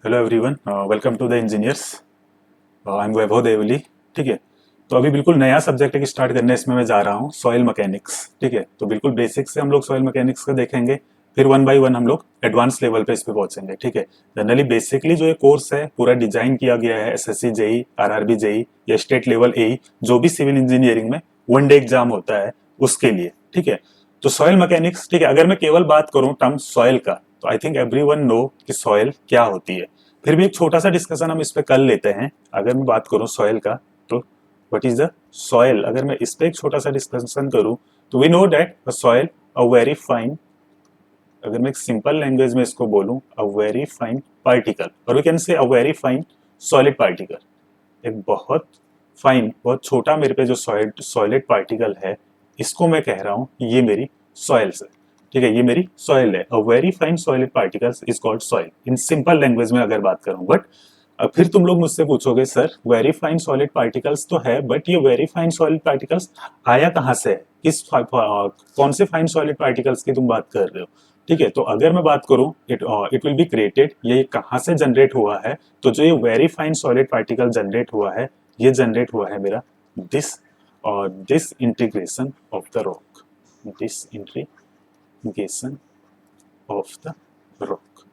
Hello everyone, welcome to the engineers. I am Vaibhav Devli. ठीक है, तो अभी बिल्कुल नया सब्जेक्ट एक स्टार्ट करने इसमें मैं जा रहा हूँ, सॉइल मैकेनिक्स। ठीक है, तो बिल्कुल बेसिक से हम लोग सॉइल मैकेनिक्स का देखेंगे, फिर वन बाय वन हम लोग एडवांस लेवल पे इस पे पहुंचेंगे। ठीक है, जनरली बेसिकली जो ये कोर्स है पूरा डिजाइन किया गया है एसएससी जेई, आरआरबी जेई या स्टेट लेवल एई, जो भी सिविल इंजीनियरिंग में वन डे एग्जाम होता है उसके लिए। ठीक है, तो सॉइल मैकेनिक्स, ठीक है, अगर मैं केवल बात करूं टर्म सॉइल का, तो आई थिंक एवरीवन नो कि सॉइल क्या होती है। फिर भी एक छोटा सा डिस्कशन हम इस पे कर लेते हैं। अगर मैं बात करूं सॉइल का, तो व्हाट इज द सॉइल, अगर मैं इस पे एक छोटा सा डिस्कशन करूं, तो we know that a soil a very fine, अगर मैं एक सिंपल लैंग्वेज में इसको बोलूं, अ वेरी फाइन पार्टिकल, और we can say a very fine solid particle. एक बहुत फाइन, बहुत छोटा मेरे पे जो सॉलिड पार्टिकल है, इसको मैं कह रहा हूँ ये मेरी सॉइल्स है। ठीक है, ये मेरी सॉइल है। अ very fine solid particles is called soil, in simple language में अगर बात करूं। बट अब फिर तुम लोग मुझसे पूछोगे, sir very fine solid particles तो है, बट ये वेरी फाइन सॉलिड पार्टिकल्स आया कहाँ से है, कौन से फाइन सॉलिड पार्टिकल्स की तुम बात कर रहे हो। ठीक है, तो अगर मैं बात करूं, इट विल बी क्रिएटेड, ये कहाँ से जनरेट हुआ है, तो जो ये very fine solid particle generate हुआ है, ये जनरेट हुआ है मेरा दिस और this integration of the rock, this integration of the rock.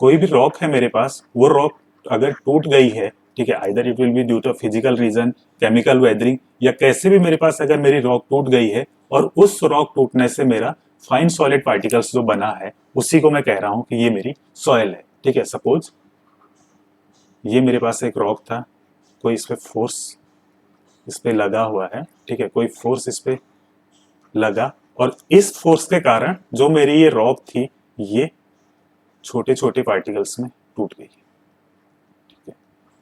कोई भी रॉक है मेरे पास, वो रॉक अगर टूट गई है, ठीक है, either it will be due to physical reason, chemical weathering, या कैसे भी मेरे पास अगर मेरी रॉक टूट गई है, और उस रॉक टूटने से मेरा फाइन सॉलिड पार्टिकल्स जो बना है, उसी को मैं कह रहा हूं कि ये मेरी सॉइल है। ठीक है, सपोज ये मेरे पास एक रॉक था, कोई इस पे फोर्स इस पे लगा हुआ है। ठीक है, कोई फोर्स इस पे लगा, और इस फोर्स के कारण जो मेरी ये रॉक थी, ये छोटे छोटे पार्टिकल्स में टूट गई। ठीक है,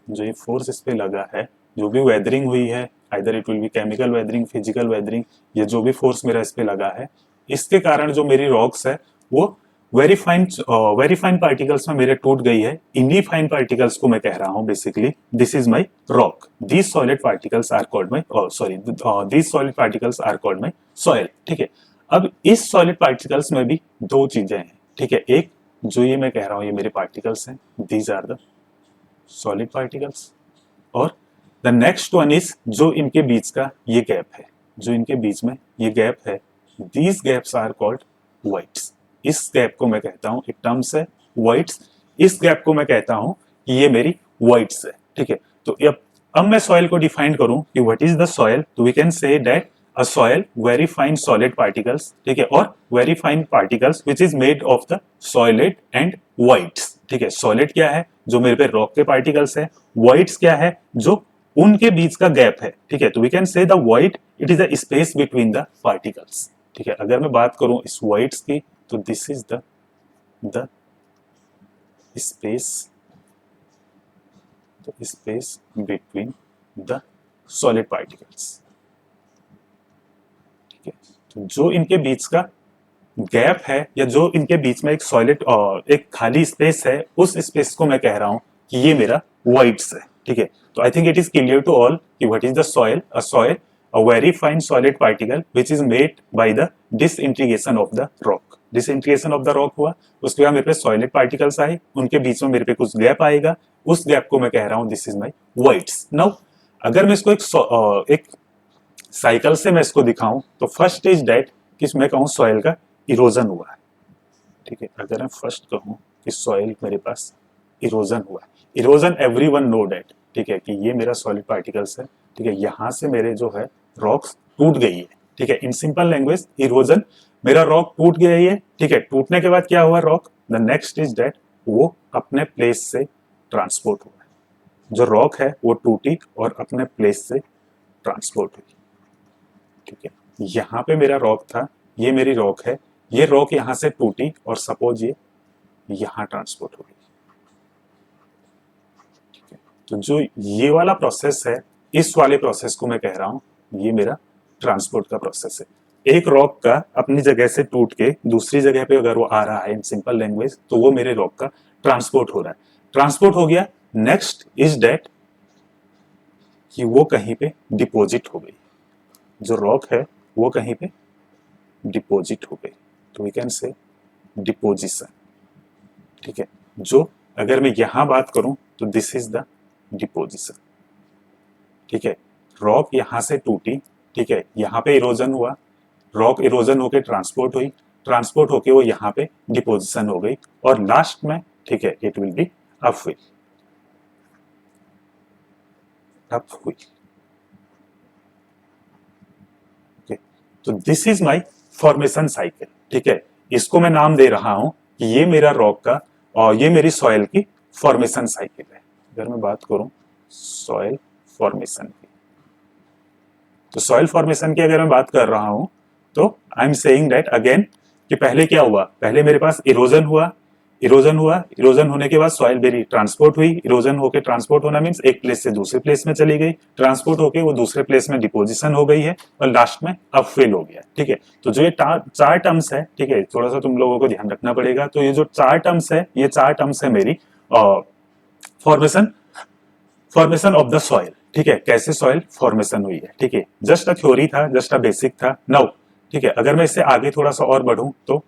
जो ये फोर्स इस पे लगा है, जो भी वेदरिंग हुई है, either it will B chemical weathering, physical weathering, ये जो भी फोर्स मेरा इस पे लगा है, इसके कारण जो मेरी रॉक्स है वो वेरी फाइन पार्टिकल्स में मेरे टूट गई है। इन्हीं फाइन पार्टिकल्स को मैं कह रहा हूं basically this is my rock, these solid particles are called my, sorry, these solid particles are called my soil. ठीक है, अब इस सॉलिड पार्टिकल्स में भी दो चीजें हैं। ठीक है, एक जो ये मैं कह रहा हूं ये मेरे पार्टिकल्स हैं, these are the solid particles, और द नेक्स्ट वन इज जो इनके बीच का ये गैप है, जो इनके बीच में ये गैप है, these gaps are called voids. इस गैप को मैं कहता हूं, एक टर्म्स है वाइट्स, इस गैप को मैं कहता हूं कि ये मेरी वाइट्स है। ठीक है, तो अब मैं सॉइल को डिफाइन करूं कि व्हाट इज द सॉइल, तो we can say that a soil very fine solid particles, ठीक है, और very fine particles which is made of the solid and voids. ठीक है, सॉलिड क्या है, जो मेरे पे रॉक के पार्टिकल्स है, वाइट्स क्या है, जो उनके बीच का गैप है। ठीक है, तो we can say the void it is the space between the particles. ठीक है, अगर मैं बात करूं इस वाइट्स की, तो दिस इज द स्पेस, तो space between the solid particles. ठीक है, तो जो इनके बीच का गैप है, या जो इनके बीच में एक सॉलिड और एक खाली स्पेस है, उस स्पेस को मैं कह रहा हूं कि ये मेरा वाइट्स है। ठीक है, तो I think it is clear to all कि what is the soil, a very fine solid particle which is made by the disintegration of the rock. Disintegration of the rock हुआ, उसके बाद मेरे पे सॉलिड पार्टिकल्स आए, उनके बीच में मेरे पे कुछ गैप आएगा, उस गैप को मैं कह रहा हूं this is my voids. Now अगर मैं इसको एक साइकिल से मैं इसको दिखाऊं, तो फर्स्ट इज डेट कि मैं कहूं सॉइल का इरोजन हुआ है। ठीक है, अगर मैं फर्स्ट कहूं कि सॉइल मेरे पास इरोजन हुआ है, इरोजन एवरीवन नो डेट। ठीक है, कि ये मेरा सॉलिड पार्टिकल्स है। ठीक है, यहां से मेरे जो है रॉक्स टूट गई है। ठीक है, इन सिंपल लैंग्वेज इरोजन, मेरा रॉक टूट गया है। ठीक है, टूटने के बाद क्या हुआ rock, the next is that वो अपने प्लेस से ट्रांसपोर्ट हुआ है। जो रॉक है वो टूटी और अपने प्लेस से ट्रांसपोर्ट हुई। ठीक है, यहाँ पे मेरा रॉक था, ये मेरी रॉक है, ये रॉक यहां से टूटी और सपोज ये यहां ट्रांसपोर्ट हो गई। ठीक है, तो जो ये वाला प्रोसेस है, इस वाले प्रोसेस को मैं कह रहा हूं ये मेरा ट्रांसपोर्ट का प्रोसेस है। एक रॉक का अपनी जगह से टूट के दूसरी जगह पे अगर वो आ रहा है इन सिंपल लैंग्वेज, तो वो मेरे रॉक का ट्रांसपोर्ट हो रहा है। ट्रांसपोर्ट हो गया, नेक्स्ट इज डेट कि वो कहीं पे डिपॉजिट हो गई, जो रॉक है वो कहीं पे डिपॉजिट हो गई, तो वी कैन से डिपोजिशन। ठीक है, जो अगर मैं यहां बात करूं तो दिस इज द डिपोजिशन, ठीक है। रॉक यहां से टूटी, ठीक है, यहां पे इरोजन हुआ, रॉक इरोजन होके ट्रांसपोर्ट हुई, ट्रांसपोर्ट होके वो यहाँ पे डिपोजिशन हो गई, और लास्ट में, ठीक है, इट विल बी अप हुई, अप हुई। okay. तो this is my formation cycle, ठीक है। इसको मैं नाम दे रहा हूं कि ये मेरा रॉक का और ये मेरी सॉइल की फॉर्मेशन साइकिल है। अगर मैं बात करूं सॉइल फॉर्मेशन की, तो सॉइल फॉर्मेशन की अगर मैं बात कर रहा हूं तो आई एम सेइंग दैट अगेन कि पहले क्या हुआ, पहले मेरे पास इरोजन हुआ, इरोजन हुआ, इरोजन होने के बाद सॉइल मेरी ट्रांसपोर्ट हुई, इरोजन होके ट्रांसपोर्ट होना मींस एक प्लेस से दूसरे प्लेस में चली गई, ट्रांसपोर्ट होके वो दूसरे प्लेस में डिपोजिशन हो गई है, और लास्ट में अपफिल हो गया, ठीक है। तो जो ये चार टर्म्स है, ठीक है, थोड़ा सा तुम लोगों को ध्यान रखना पड़ेगा। तो ये जो चार टर्म्स है, ये चार टर्म्स है मेरी formation, formation of the soil, ठीक है, कैसे सॉइल फॉर्मेशन हुई है, ठीक है। जस्ट अ थ्योरी था, जस्ट अ बेसिक था। नाउ, ठीक है, अगर मैं इससे आगे थोड़ा सा और बढ़ूं तो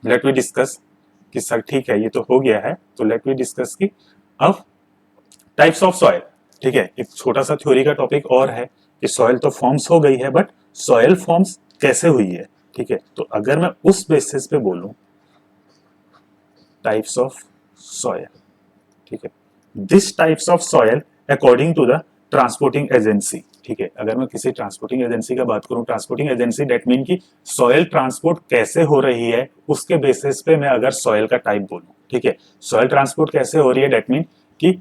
लेट वी डिस्कस कि सर ठीक है ये तो हो गया है, तो लेट वी डिस्कस की अब टाइप्स ऑफ सॉइल, ठीक है। एक छोटा सा थ्योरी का टॉपिक और है कि सॉइल तो फॉर्म्स हो गई है, बट सॉइल फॉर्म्स कैसे हुई है, ठीक है। तो अगर मैं उस बेसिस पे बोलूं टाइप्स ऑफ सॉइल, ठीक है, this types of soil according to the transporting agency, ठीक है। अगर मैं किसी ट्रांसपोर्टिंग एजेंसी का बात करूं, ट्रांसपोर्टिंग एजेंसी डेट मीन की सॉइल ट्रांसपोर्ट कैसे हो रही है, उसके बेसिस पे मैं अगर सॉइल का टाइप बोलूं, ठीक है। सॉइल ट्रांसपोर्ट कैसे हो रही है डेट मीन कि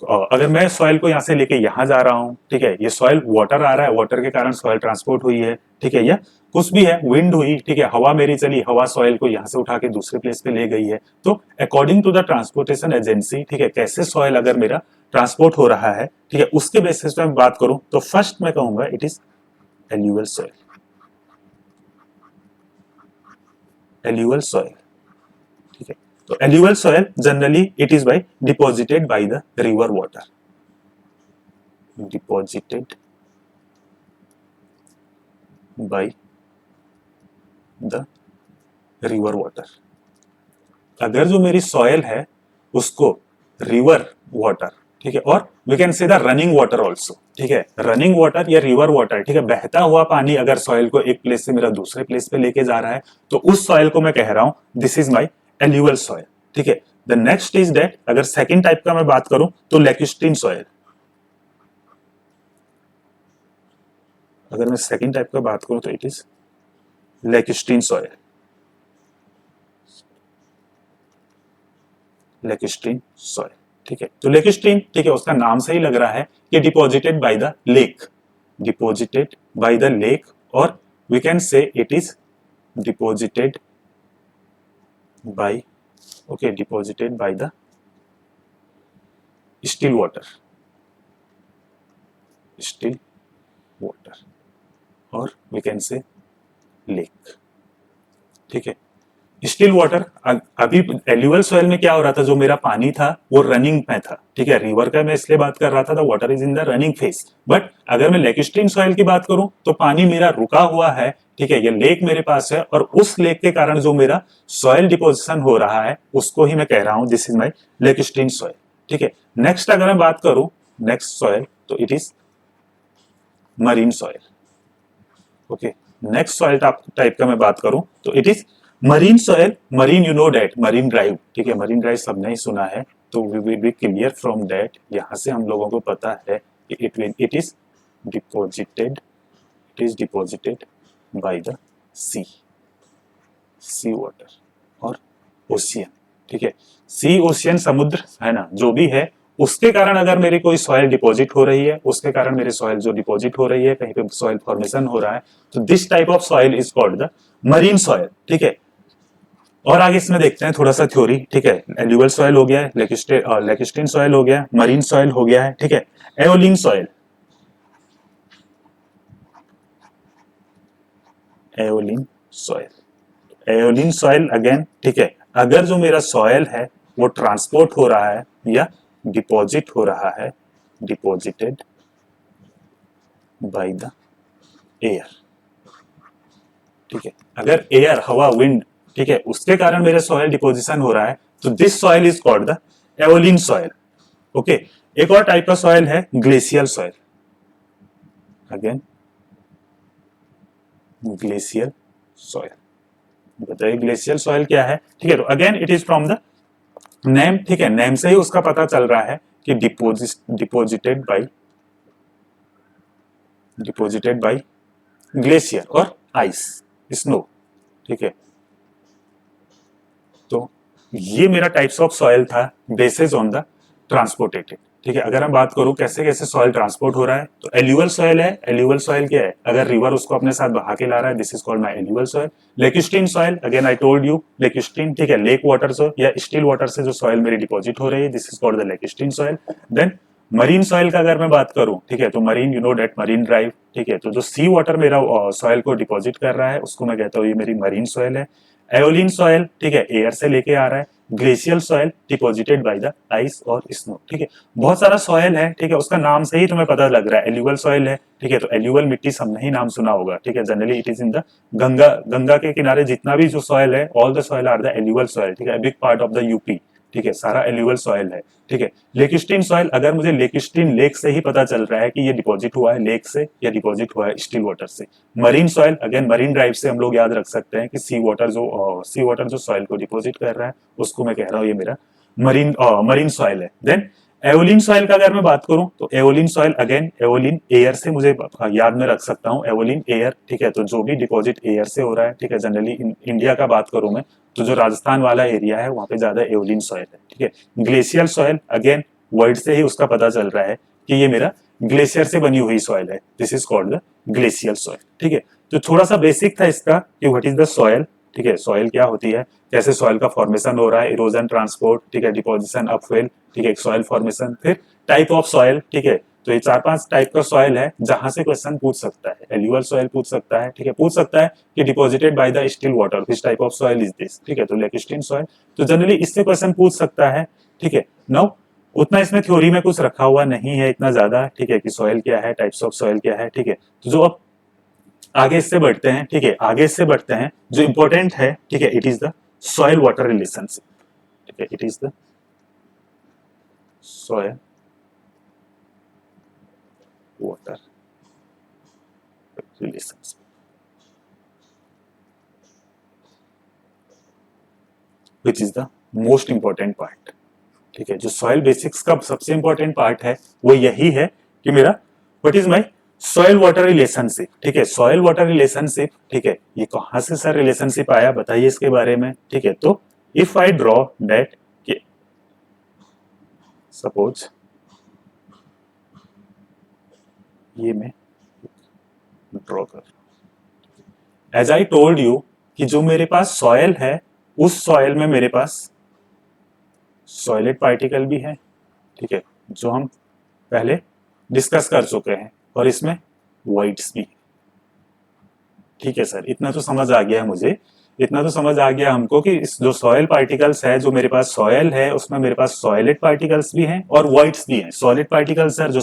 अगर मैं सॉइल को यहां से लेके यहां जा रहा हूं, ठीक है, ये सॉइल वाटर आ रहा है, वाटर के कारण सॉइल ट्रांसपोर्ट हुई है, ठीक है, या कुछ भी है, विंड हुई, ठीक है, हवा मेरी चली, हवा सॉइल को यहां से उठा के दूसरे प्लेस पे ले गई है। तो according to the transportation agency, ठीक है, कैसे सॉइल अगर मेरा ट्रांसपोर्ट हो रहा है, ठीक है, उसके बेसिस पे मैं बात करूं तो फर्स्ट मैं कहूंगा it is alluvial soil, alluvial soil, ठीक है। तो alluvial soil generally it is by deposited by the river water, deposited by the river water. अगर जो मेरी सॉइल है उसको रिवर वाटर, ठीक है, और we can say the running water also, ठीक है, रनिंग वाटर या रिवर वाटर, ठीक है, बहता हुआ पानी अगर सॉइल को एक प्लेस से मेरा दूसरे प्लेस पे लेके जा रहा है, तो उस सॉइल को मैं कह रहा हूं this is my alluvial soil, ठीक है। द नेक्स्ट इज दैट अगर सेकेंड टाइप का मैं बात करूं तो लैक्यूस्ट्रीन सॉइल। अगर मैं सेकेंड टाइप का बात करूं तो इट इज लैक्यूस्ट्रीन सॉइल, लेकिस्ट्रीन सॉइल, ठीक है। तो लेकिस्ट्रीन, ठीक है, उसका नाम से ही लग रहा है कि deposited by the lake, deposited by the lake, और we can say it is deposited by, okay, deposited by the still water, still water, और वी कैन से लेक, ठीक है। स्टिल वाटर, अभी एल्यूवल सॉइल में क्या हो रहा था, जो मेरा पानी था वो रनिंग में था, ठीक है, रिवर का मैं इसलिए बात कर रहा था, the water is in the running phase. But अगर मैं लेकिस्ट्रीन सॉइल की बात करूं तो पानी मेरा रुका हुआ है, ठीक है, ये लेक मेरे पास है, और उस लेक के कारण जो मेरा सॉइल डिपोजिशन हो रहा है उसको ही मैं कह रहा हूं this is my lacustrine soil, ठीक है। नेक्स्ट अगर मैं बात करूं नेक्स्ट सॉइल तो it is marine soil, okay. Next soil type का मैं बात करूं तो it is marine soil, marine you know that, marine drive, ठीक है, मरीन ड्राइव सबने ही सुना है, तो we will be clear from that, यहां से हम लोगों को पता है कि it is deposited, it is deposited by the sea, sea water और ओशियन, ठीक है। सी ओशियन समुद्र है ना, जो भी है उसके कारण अगर मेरी कोई सॉइल डिपॉजिट हो रही है, उसके कारण मेरी सॉइल जो डिपॉजिट हो रही है, कहीं पे सॉइल फॉर्मेशन हो रहा है, तो this type of soil is called the marine soil, ठीक है। और आगे इसमें देखते हैं थोड़ा सा थ्योरी, ठीक है। एल्यूवल सॉइल हो गया है, लेकिस्ट्रीन सॉइल हो गया, मरीन सॉइल हो गया है, ठीक है। Aeolian soil, aeolian soil, aeolian soil again, ठीक है, अगर जो मेरा सॉइल है वो ट्रांसपोर्ट हो रहा है या डिपॉजिट हो रहा है, डिपॉजिटेड बाय द एयर, ठीक है, अगर एयर, हवा, विंड, ठीक है, उसके कारण मेरे सॉइल डिपोजिशन हो रहा है, तो this soil is called the aeolian soil. Okay, एक और टाइप का सॉइल है glacial soil. Again glacial soil, बताइए ग्लेशियल सॉइल क्या है। ठीक है, तो again it is from the name. ठीक है, नेम से ही उसका पता चल रहा है कि डिपोजिटेड बाय ग्लेशियर और आइस, स्नो। ठीक है, तो ये मेरा टाइप्स ऑफ सॉइल था बेसिस ऑन द ट्रांसपोर्टेटेड। ठीक है, अगर हम बात करूं कैसे कैसे सॉइल ट्रांसपोर्ट हो रहा है, तो एल्यूवल सॉइल है। एल्यूवल सॉइल क्या है, अगर रिवर उसको अपने साथ बहा के ला रहा है, this is called my alluvial soil. Lacustrine soil, again I told you lacustrine, ठीक है, लेक वाटर से या स्टिल वाटर से जो सॉइल मेरी डिपॉजिट हो रही है, this is called the lacustrine soil. Then marine soil का अगर मैं बात करूं, ठीक है, तो marine, you know that marine drive. ठीक है, तो जो सी वाटर मेरा सॉइल को डिपॉजिट कर रहा है उसको मैं कहता हूँ ये मेरी मरीन सॉइल है। एओलिन सॉइल, ठीक है, एयर से लेके आ रहा है। Glacial soil deposited by the ice और स्नो। ठीक है, बहुत सारा सॉइल है। ठीक है, उसका नाम से ही तुम्हें पता लग रहा है एल्यूवल सॉइल है। ठीक है, तो एल्यूवल मिट्टी सबने ही नाम सुना होगा। ठीक है, generally it is in the Ganga, Ganga के किनारे जितना भी जो सॉइल है, all the soil are the alluvial soil. ठीक है, big part of the UP. ठीक है, सारा एल्यूवल सॉइल है। ठीक है, लेकिस्टीन सॉइल, अगर मुझे लेकिस्टीन लेक से ही पता चल रहा है कि ये डिपॉजिट हुआ है लेक से या डिपॉजिट हुआ है स्टिल वाटर से। Marine soil, again marine drive से हम लोग याद रख सकते हैं कि सी वाटर जो सॉइल को डिपॉजिट कर रहा है उसको मैं कह रहा हूँ ये मेरा मरीन सॉइल है। देन एओलिन सॉइल का अगर मैं बात करूं, तो aeolian soil, again aeolian air से मुझे याद में रख सकता हूं, एओलिन एयर। ठीक है, तो जो भी डिपॉजिट एयर से हो रहा है, ठीक है, जनरली इंडिया का बात करूं मैं, तो जो राजस्थान वाला एरिया है वहां पे ज्यादा एओलिन सॉइल है। ठीक है, ग्लेशियल सॉइल, अगेन वर्ड से ही उसका पता चल रहा है कि ये मेरा ग्लेशियर से बनी हुई सॉइल है, this is called the glacial soil. ठीक है, तो थोड़ा सा बेसिक था इसका कि व्हाट इज द सॉइल। ठीक है, सॉइल क्या होती है, कैसे सॉइल का फॉर्मेशन हो रहा है, इरोजन, ट्रांसपोर्ट, ठीक है, डिपोजिशन, अपवेल, ठीक है, सॉइल फॉर्मेशन, फिर टाइप ऑफ सॉइल। ठीक है, तो ये 4-5 टाइप का सॉइल है जहां से क्वेश्चन पूछ सकता है। एल्यूवल सॉइल पूछ सकता है, ठीक है, पूछ सकता है कि deposited by the still water, which type of soil is this. ठीक है, तो लेकिस्टीन सॉइल, तो जनरली इससे क्वेश्चन पूछ सकता है। ठीक है, नाउ उतना इसमें थ्योरी में कुछ रखा हुआ नहीं है इतना ज्यादा। ठीक है, कि सॉइल क्या है, टाइप्स ऑफ सॉइल क्या है। ठीक है, तो जो अब आगे इससे बढ़ते हैं, ठीक है, आगे इससे बढ़ते हैं, जो इंपॉर्टेंट है, ठीक है, it is the soil water relationship. ठीक है, it is the soil water relationship, which is the most important part. ठीक है, जो सॉइल बेसिक्स का सबसे इंपॉर्टेंट पार्ट है वो यही है कि मेरा what is my soil water relationship. ठीक है, सॉइल वाटर रिलेशनशिप, ठीक है, ये कहां से सर रिलेशनशिप आया, बताइए इसके बारे में। ठीक है, तो if I draw that, suppose ये मैं ड्रॉ कर, एज आई टोल्ड यू कि जो मेरे पास सॉयल है उस सॉयल में मेरे पास सॉलिड पार्टिकल भी है। ठीक है, जो हम पहले डिस्कस कर चुके हैं, और इसमें वाइट्स भी। ठीक है सर, इतना तो समझ आ गया मुझे, इतना तो समझ आ गया हमको कि इस जो सॉयल पार्टिकल्स है, जो मेरे पास सॉयल है उसमें मेरे पास सॉलिड पार्टिकल्स भी हैं और वाइट्स भी हैं। सॉलिड पार्टिकल्स सर जो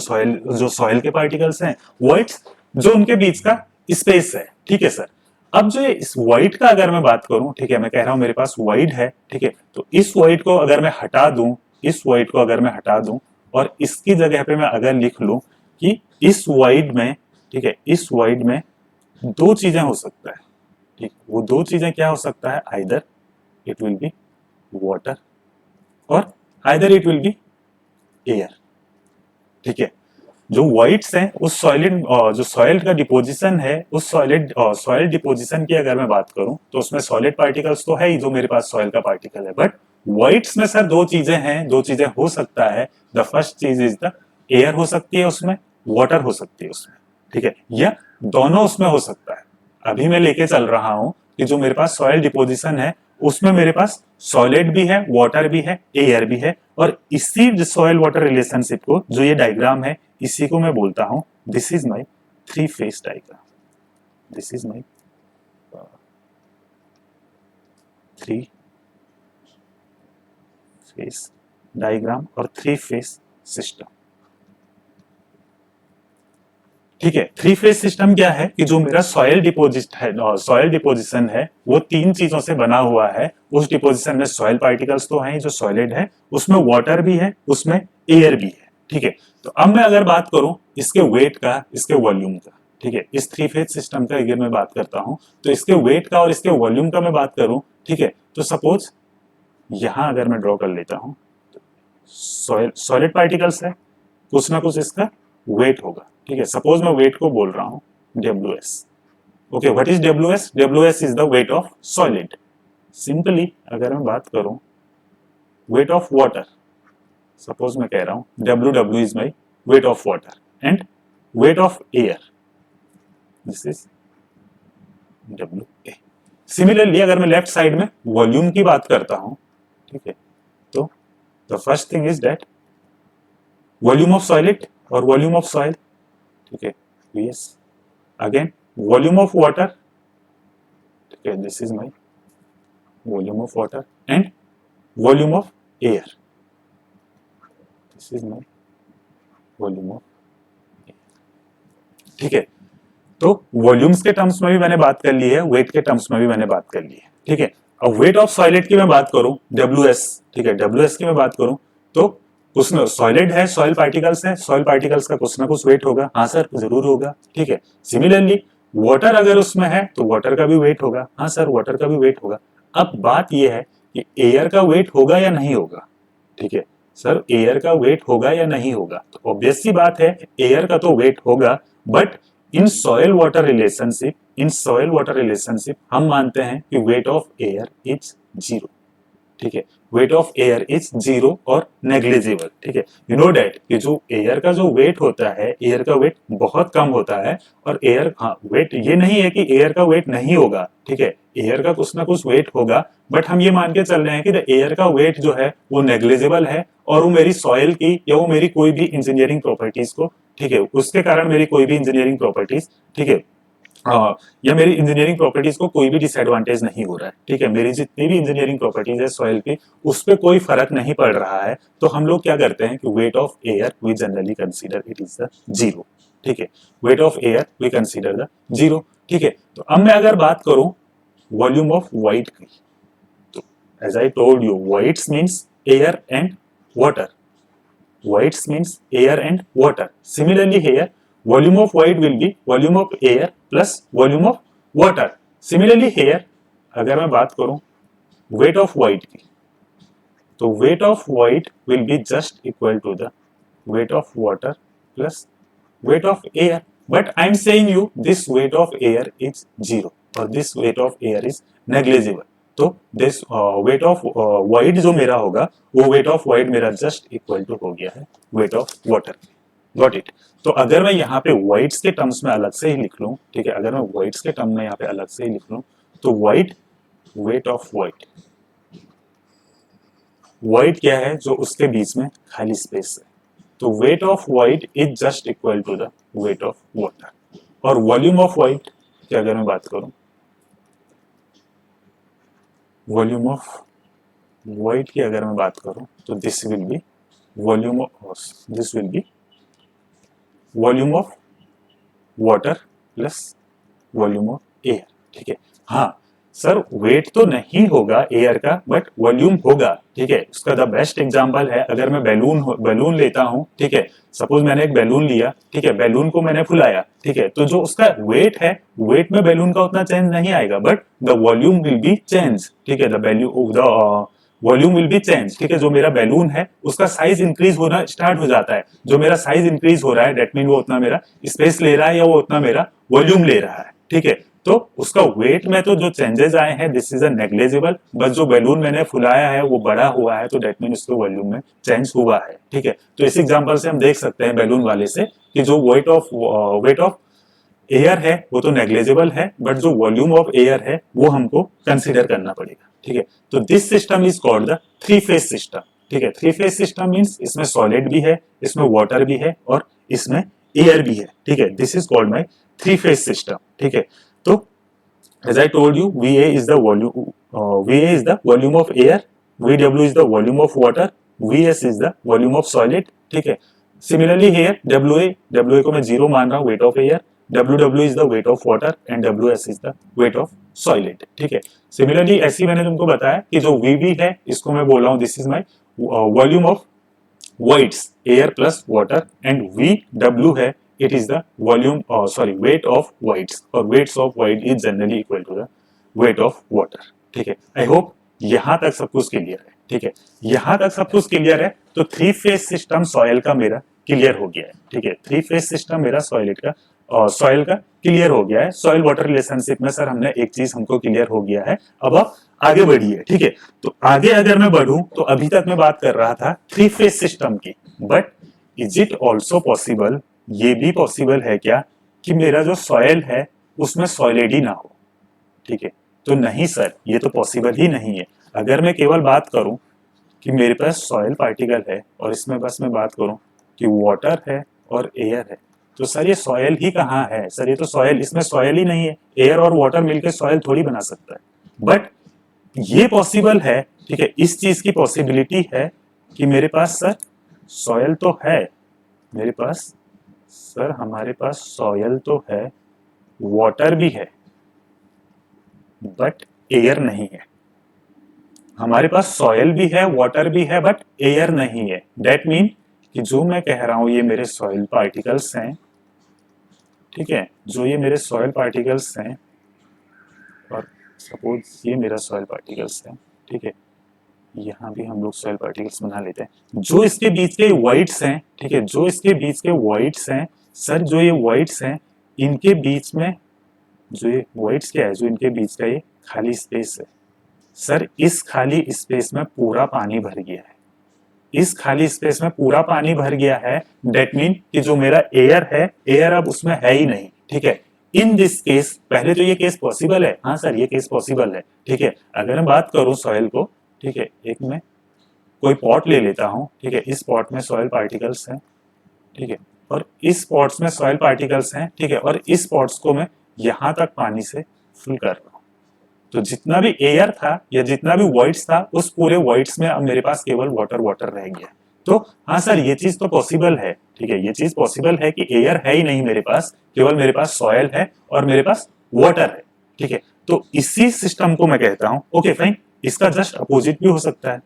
सॉयल के पार्टिकल्स हैं, वाइट्स जो उनके बीच का स्पेस है। ठीक है सर, अब जो इस वाइट का अगर मैं बात करूं, ठीक है, मैं कह रहा हूं मेरे पास वाइड है। ठीक है, तो इस वाइट को अगर मैं हटा दूं, इस वाइट को अगर मैं हटा दूं और इसकी जगह पे मैं अगर लिख लूं कि इस वाइड में, ठीक है, इस वाइड में दो चीजें हो सकता है। ठीक, वो दो चीजें क्या हो सकता है, either it will be water or either it will be air. ठीक है, जो वाइट्स हैं उस सॉलिड जो सॉइल का डिपोजिशन है, उस सॉइल डिपोजिशन की अगर मैं बात करूं तो उसमें सॉलिड पार्टिकल्स तो है ही, जो मेरे पास सॉइल का पार्टिकल है, बट वाइट्स में सर दो चीजें हैं, दो चीजें हो सकता है। द फर्स्ट चीज इज द एयर हो सकती है उसमें, वाटर हो सकती है उसमें। ठीक है, या दोनों उसमें हो सकता है। अभी मैं लेके चल रहा हूं कि जो मेरे पास सॉइल डिपोजिशन है उसमें मेरे पास सॉलिड भी है, वाटर भी है, एयर भी है, और इसी सॉइल वाटर रिलेशनशिप को, जो ये डायग्राम है, इसी को मैं बोलता हूं this is my three phase diagram. This is my three phase diagram और थ्री फेस सिस्टम। ठीक है। थ्री फेज सिस्टम क्या है कि जो मेरा सॉयल डिपोजिट है, सॉयल डिपोजिशन है, वो तीन चीजों से बना हुआ है। उस डिपोजिशन में सॉयल पार्टिकल्स तो हैं जो सॉलिड है, उसमें वाटर भी है, उसमें एयर भी है। ठीक है। तो अब मैं अगर बात करूं इसके वेट का, इसके वॉल्यूम का, ठीक है, इस थ्री फेज सिस्टम का अगर मैं बात करता हूं तो इसके वेट का और इसके वॉल्यूम का मैं बात करूं, ठीक है, तो सपोज यहां अगर मैं ड्रॉ कर लेता हूं, सॉलिड पार्टिकल्स है, कुछ ना कुछ इसका वेट होगा। ठीक है, सपोज मैं वेट को बोल रहा हूं WS। Okay, what is WS? WS is the weight of solid. Simply अगर मैं बात करूं वेट ऑफ वाटर, सपोज मैं कह रहा हूं WW is my weight of water and wait of air, this is WA। Similarly अगर मैं लेफ्ट साइड में वॉल्यूम की बात करता हूं, ठीक है, तो the first thing is that volume of solid और वॉल्यूम ऑफ सॉइल, ठीक है, VS। Again volume of water, ठीक है, this is my volume of water and volume of air, this is my volume of air. ठीक है, तो volumes के terms में भी मैंने बात कर ली है, वेट के टर्म्स में भी मैंने बात कर ली है। ठीक है, अब वेट ऑफ सॉलिड की मैं बात करूं WS, ठीक है, WS की मैं बात करूं तो कुछ ना, सॉलिड है, सॉइल पार्टिकल्स है, सॉइल पार्टिकल्स का कुछ ना कुछ वेट होगा। हाँ सर, जरूर होगा। ठीक है, सिमिलरली वाटर अगर उसमें है तो वाटर का भी वेट होगा। हाँ सर, वाटर का भी वेट होगा। अब बात यह है कि एयर का वेट होगा या नहीं होगा। ठीक है सर, एयर का वेट होगा या नहीं होगा, तो ऑब्वियस सी बात है एयर का तो वेट होगा, but in soil water relationship, in soil water relationship हम मानते हैं कि वेट ऑफ एयर इज 0। ठीक है, वेट ऑफ एयर इज 0 और नेग्लिजिबल। ठीक है, यू नो डैट कि जो एयर का जो वेट होता है, एयर का वेट बहुत कम होता है। और एयर, हाँ, वेट ये नहीं है कि एयर का वेट नहीं होगा। ठीक है, एयर का कुछ ना कुछ वेट होगा, बट हम ये मान के चल रहे हैं कि एयर का वेट जो है वो नेग्लिजिबल है और वो मेरी सॉइल की या वो मेरी कोई भी इंजीनियरिंग प्रॉपर्टीज को, ठीक है, उसके कारण मेरी कोई भी इंजीनियरिंग प्रॉपर्टीज, ठीक है, या मेरी इंजीनियरिंग प्रॉपर्टीज को कोई भी डिसएडवांटेज नहीं हो रहा है। ठीक है, मेरी जितनी भी इंजीनियरिंग प्रॉपर्टीज है सॉइल की, उस पर कोई फर्क नहीं पड़ रहा है। तो हम लोग क्या करते हैं कि weight of air we generally consider it is the 0। ठीक है, weight of air we consider the 0। ठीक है, तो अब मैं अगर बात करूं वॉल्यूम ऑफ वाइट की, तो as I told you voids means air and water, whites means air and water. Similarly here volume of white will be volume of air plus volume of water. Similarly here अगर मैं बात करूं weight of white की, तो weight of white will be just equal to the weight of water plus weight of air. But I am saying you this weight of air is 0 और this weight of air is negligible. तो this wait of white जो मेरा होगा वो wait of white मेरा just equal to हो गया है weight of water. Got it? तो अगर मैं यहाँ पे वाइट्स के टर्म्स में अलग से ही लिख लूं, ठीक है, अगर मैं वाइट्स के टर्म में यहाँ पे अलग से ही लिख लूं तो white, wait of white, white क्या है जो उसके बीच में खाली स्पेस है, तो weight of void is just equal to the weight of water. और वॉल्यूम ऑफ वाइट की अगर मैं बात करूं, वॉल्यूम ऑफ वाइट की अगर मैं बात करूं तो this will B volume of, this will B volume of water plus volume of air. ठीक है, हाँ सर, वेट तो नहीं होगा एयर का बट वॉल्यूम होगा। ठीक है, उसका द बेस्ट एग्जांपल है अगर मैं बैलून लेता हूं, ठीक है, सपोज मैंने एक बैलून लिया, ठीक है, बैलून को मैंने फुलाया, ठीक है, तो जो उसका वेट है, वेट में बैलून का उतना चेंज नहीं आएगा, but the volume will B change. ठीक है, the volume will B change. ठीक है, जो मेरा बैलून है उसका साइज इंक्रीज होना स्टार्ट हो जाता है। जो मेरा साइज इंक्रीज हो रहा है डेट मीन वो उतना मेरा स्पेस ले रहा है या वो उतना मेरा वॉल्यूम ले रहा है। ठीक है, तो उसका वेट में तो जो चेंजेस आए हैं दिस इज अ नेग्लिजिबल, बस जो बैलून मैंने फुलाया है वो बड़ा हुआ है तो डेट मीन उसके वॉल्यूम में चेंज हुआ है। ठीक है, तो इस एग्जांपल से हम देख सकते हैं बैलून वाले से कि जो वेट ऑफ एयर है वो तो नेग्लिजिबल है, बट जो वॉल्यूम ऑफ एयर है वो हमको कंसिडर करना पड़ेगा। ठीक है, तो this system is called the three phase system. ठीक है, थ्री फेज सिस्टम मींस इसमें सॉलिड भी है, इसमें वाटर भी है और इसमें एयर भी है। ठीक है, this is called my three phase system. ठीक है, तो as I told you VA is the volume of air, VW is the volume of water, VS is the volume of solid। ठीक है, सिमिलरली हियर WA को मैं 0 मान रहा हूँ, weight of air, WW is the weight of water and WS is the weight of solid. ठीक है, similarly ऐसे मैंने तुमको बताया कि जो VB है इसको मैं बोल रहा हूँ this is my volume of voids air plus water and VW है it is the volume weight of voids और weights of void is generally equal to the weight of water। ठीक है, आई होप यहां तक सब कुछ clear है। ठीक है, यहां तक सब कुछ क्लियर है तो थ्री फेज सिस्टम सॉइल का मेरा क्लियर हो गया है। ठीक है, थ्री फेज सिस्टम मेरा सॉइलेट का और सॉइल का क्लियर हो गया है। सॉइल वाटर रिलेशनशिप में सर हमने एक चीज हमको क्लियर हो गया है। अब आप आगे बढ़िए। ठीक है, तो आगे अगर मैं बढ़ूं तो अभी तक मैं बात कर रहा था थ्री फेज सिस्टम की, but is it also possible, ये भी पॉसिबल है क्या कि मेरा जो सॉइल है उसमें सॉइलेड ही ना हो? ठीक है, तो नहीं सर, ये तो पॉसिबल ही नहीं है। अगर मैं केवल बात करूं कि मेरे पास सॉइल पार्टिकल है और इसमें बस मैं बात करूं कि वाटर है और एयर है, तो सर ये सॉइल ही कहाँ है? सर ये तो सॉइल, इसमें सॉइल ही नहीं है। एयर और वाटर मिलकर सॉइल थोड़ी बना सकता है। बट ये पॉसिबल है। ठीक है, इस चीज की पॉसिबिलिटी है कि मेरे पास सर सॉइल तो है, मेरे पास सर हमारे पास सॉइल तो है, वाटर भी है, बट एयर नहीं है। हमारे पास सॉइल भी है, वाटर भी है, बट एयर नहीं है। दैट मीन कि जो मैं कह रहा हूं ये मेरे सॉइल पार्टिकल्स हैं। ठीक है, जो ये मेरे सॉइल पार्टिकल्स हैं और सपोज ये मेरा सॉइल पार्टिकल्स है। ठीक है, यहाँ भी हम लोग सॉइल पार्टिकल्स बना लेते हैं। जो इसके बीच के वॉइड्स हैं, ठीक है, जो इसके बीच के वॉइड्स हैं सर, जो ये वॉइड्स हैं इनके बीच में जो ये वॉइड्स क्या है, जो इनके बीच का ये खाली स्पेस है सर, इस खाली स्पेस में पूरा पानी भर गया है। इस खाली स्पेस में पूरा पानी भर गया है। डेट मीन कि जो मेरा एयर है, एयर अब उसमें है ही नहीं। ठीक है, इन दिस केस पहले तो ये केस पॉसिबल है। हाँ सर, ये केस पॉसिबल है। ठीक है, अगर मैं बात करूं सॉइल को, ठीक है, एक मैं कोई पॉट ले लेता हूं। ठीक है, इस पॉट में सॉइल पार्टिकल्स हैं। ठीक है, और इस पॉट्स में सॉइल पार्टिकल्स हैं। ठीक है, और इस पॉट्स को मैं यहां तक पानी से फिल कर रहा हूं। तो जितना भी एयर था या जितना भी वॉइड्स था, उस पूरे वॉइड्स में अब मेरे पास केवल वाटर वाटर रह गया। तो हाँ सर, ये चीज तो पॉसिबल है। ठीक है, ये चीज पॉसिबल है कि एयर है ही नहीं मेरे पास, केवल मेरे पास सॉयल है और मेरे पास वाटर है। ठीक है, तो इसी सिस्टम को मैं कहता हूं ओके फाइन, इसका जस्ट अपोजिट भी हो सकता है।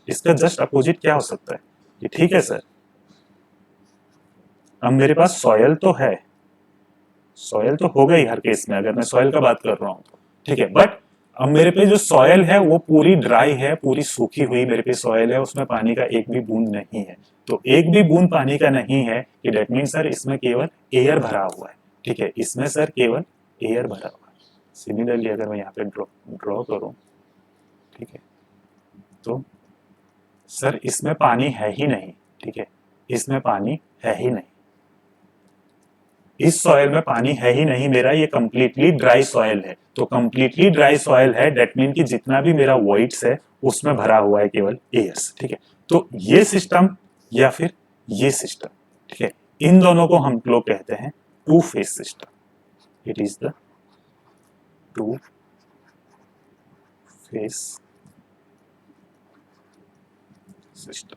इसका जस्ट अपोजिट क्या हो सकता है कि ठीक है सर, अब मेरे पास सॉयल तो है, सॉयल तो हो गई हर केस में अगर मैं सॉयल का बात कर रहा हूं तो। ठीक है, बट अब मेरे पे जो सॉयल है वो पूरी ड्राई है, पूरी सूखी हुई मेरे पे सॉयल है, उसमें पानी का एक भी बूंद नहीं है। तो एक भी बूंद पानी का नहीं है कि डेट मीन सर इसमें केवल एयर भरा हुआ है। ठीक है, इसमें सर केवल एयर भरा हुआ है। सिमिलरली अगर मैं यहाँ पे ड्रॉ करूं, ठीक है, तो सर इसमें पानी है ही नहीं। ठीक है, इसमें पानी है ही नहीं, इस सॉइल में पानी है ही नहीं। मेरा ये कंप्लीटली ड्राई सॉइल है। तो कंप्लीटली ड्राई सॉइल है, डेट मीन कि जितना भी मेरा वॉइड्स है उसमें भरा हुआ है केवल एयर्स। ठीक है, तो ये सिस्टम या फिर ये सिस्टम, ठीक है, इन दोनों को हम लोग कहते हैं two phase system. It is the two phase system.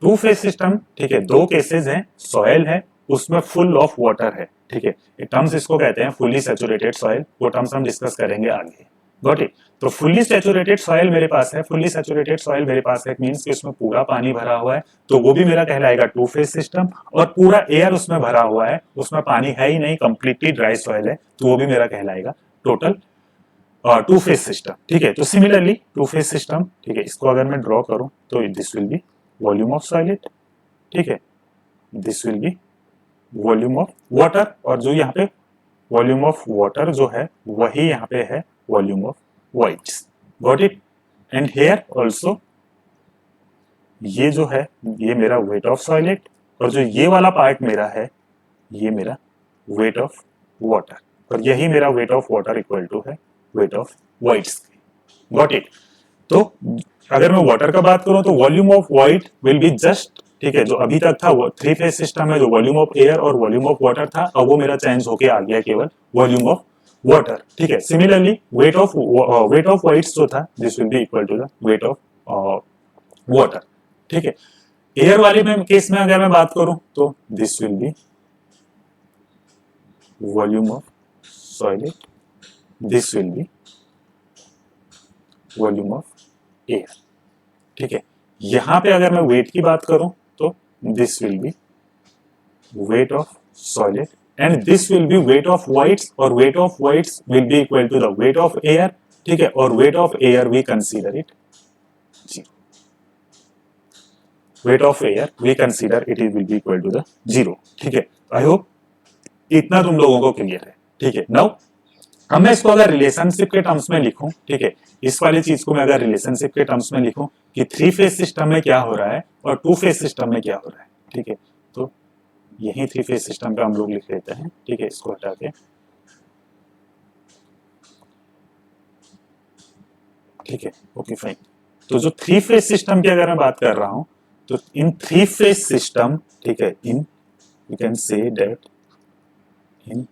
Two phase system, ठीक है, दो केसेस हैं, सॉइल है उसमें फुल ऑफ वाटर है। ठीक है, टर्म्स इसको कहते हैं फुल्ली सैचुरेटेड सॉइल, वो टर्म्स हम डिस्कस करेंगे आगे। Got it? तो फुल्ली सैचुरेटेड सॉइल मेरे पास है, फुल्ली सैचुरेटेड सॉइल मेरे पास है, मींस कि उसमें पूरा पानी भरा हुआ है, तो वो भी मेरा कहलाएगा टू फेज सिस्टम। और पूरा एयर उसमें भरा हुआ है, उसमें पानी है ही नहीं, कंप्लीटली ड्राई सॉइल है, तो वो भी मेरा कहलाएगा टोटल टू फेज सिस्टम। ठीक है, तो सिमिलरली टू फेज सिस्टम, ठीक है, इसको अगर मैं ड्रॉ करूं तो this will B volume of solid. ठीक है, this will B volume of water, और जो यहाँ पे वॉल्यूम ऑफ वाटर जो है वही यहाँ पे है volume of voids. Got it? And here also ये जो है ये मेरा वेट ऑफ सॉलिड, और जो ये वाला पार्ट मेरा है ये मेरा वेट ऑफ वाटर, और यही मेरा weight of water equal to है weight of voids. Got it? तो अगर मैं वाटर का बात करूं तो volume of void will be just, ठीक है, जो अभी तक था वो थ्री फेज सिस्टम है, जो वॉल्यूम ऑफ एयर और वॉल्यूम ऑफ वाटर था, अब वो मेरा चेंज होके आ गया केवल वॉल्यूम ऑफ वाटर। ठीक है, सिमिलरली वेट ऑफ वॉइड्स जो था this will be equal to the weight of water. ठीक है, एयर वाले में केस में अगर मैं बात करूं तो this will B volume of solid, this will B volume of air. ठीक है, यहां पे अगर मैं वेट की बात करूं तो this will be weight of solid and this will be weight of voids, और weight of voids will be equal to the weight of air. ठीक है, और weight of air we consider it zero, weight of air we consider it will be equal to the zero. ठीक है, I hope इतना तुम लोगों को clear है। ठीक है, नाउ अब मैं इसको अगर रिलेशनशिप के टर्म्स में लिखूं, ठीक है, इस वाली चीज को मैं अगर रिलेशनशिप के टर्म्स में लिखूं कि 3 फेज सिस्टम में क्या हो रहा है और 2 फेज सिस्टम में क्या हो रहा है। ठीक है, तो यही 3 फेज सिस्टम पे हम लोग लिख लेते हैं। ठीक है, इसको हटा के, ठीक है, ओके फाइन। तो जो 3 फेज सिस्टम की अगर मैं बात कर रहा हूं तो इन 3 फेज सिस्टम, ठीक है, in you can say that in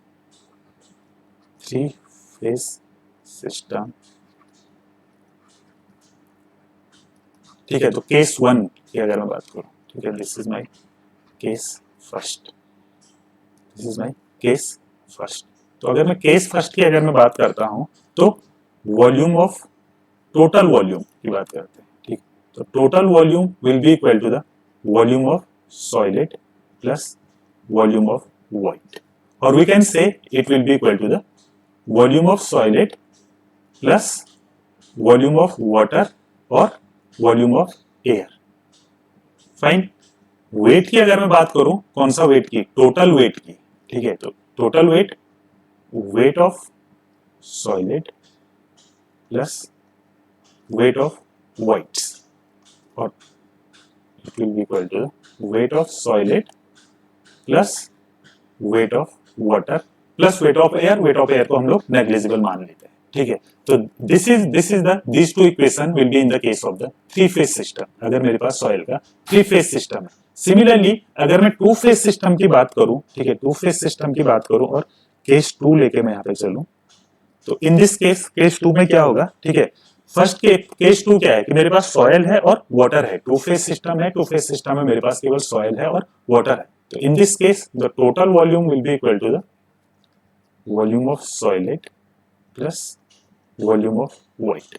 3 phase system, ठीक है, तो केस 1 की अगर मैं बात करूं, ठीक है, this is my case first, this is my case first. तो अगर मैं केस फर्स्ट की अगर मैं बात करता हूं तो वॉल्यूम ऑफ टोटल वॉल्यूम की बात करते हैं। ठीक, तो total volume will be equal to the volume of solid plus volume of void, और we can say it will be equal to the volume of solid plus volume of water और volume of air. Fine. Weight की अगर मैं बात करूं, कौन सा wait की, टोटल वेट की। ठीक है, तो total weight, weight of solid plus weight of voids, और it will be equal to weight of solid plus weight of water plus weight of air. Weight of air को हम लोग negligible मान लेते हैं। ठीक है, तो this two equation will be in the case of the 3 phase system. अगर मेरे पास सॉइल का 3 फेज सिस्टम है। सिमिलरली अगर मैं 2 फेज सिस्टम की बात करूं, ठीक है, 2 फेज सिस्टम की बात करूं और केस 2 लेके मैं यहां पे चलूं, तो इन दिस केस 2 में क्या होगा, ठीक है, फर्स्ट केस 2 क्या है कि मेरे पास सॉइल है और वाटर है। 2 फेज सिस्टम है, 2 फेज सिस्टम में मेरे पास केवल सॉइल है और वाटर है। तो in this case the total volume will be equal to the volume of solid plus volume of void,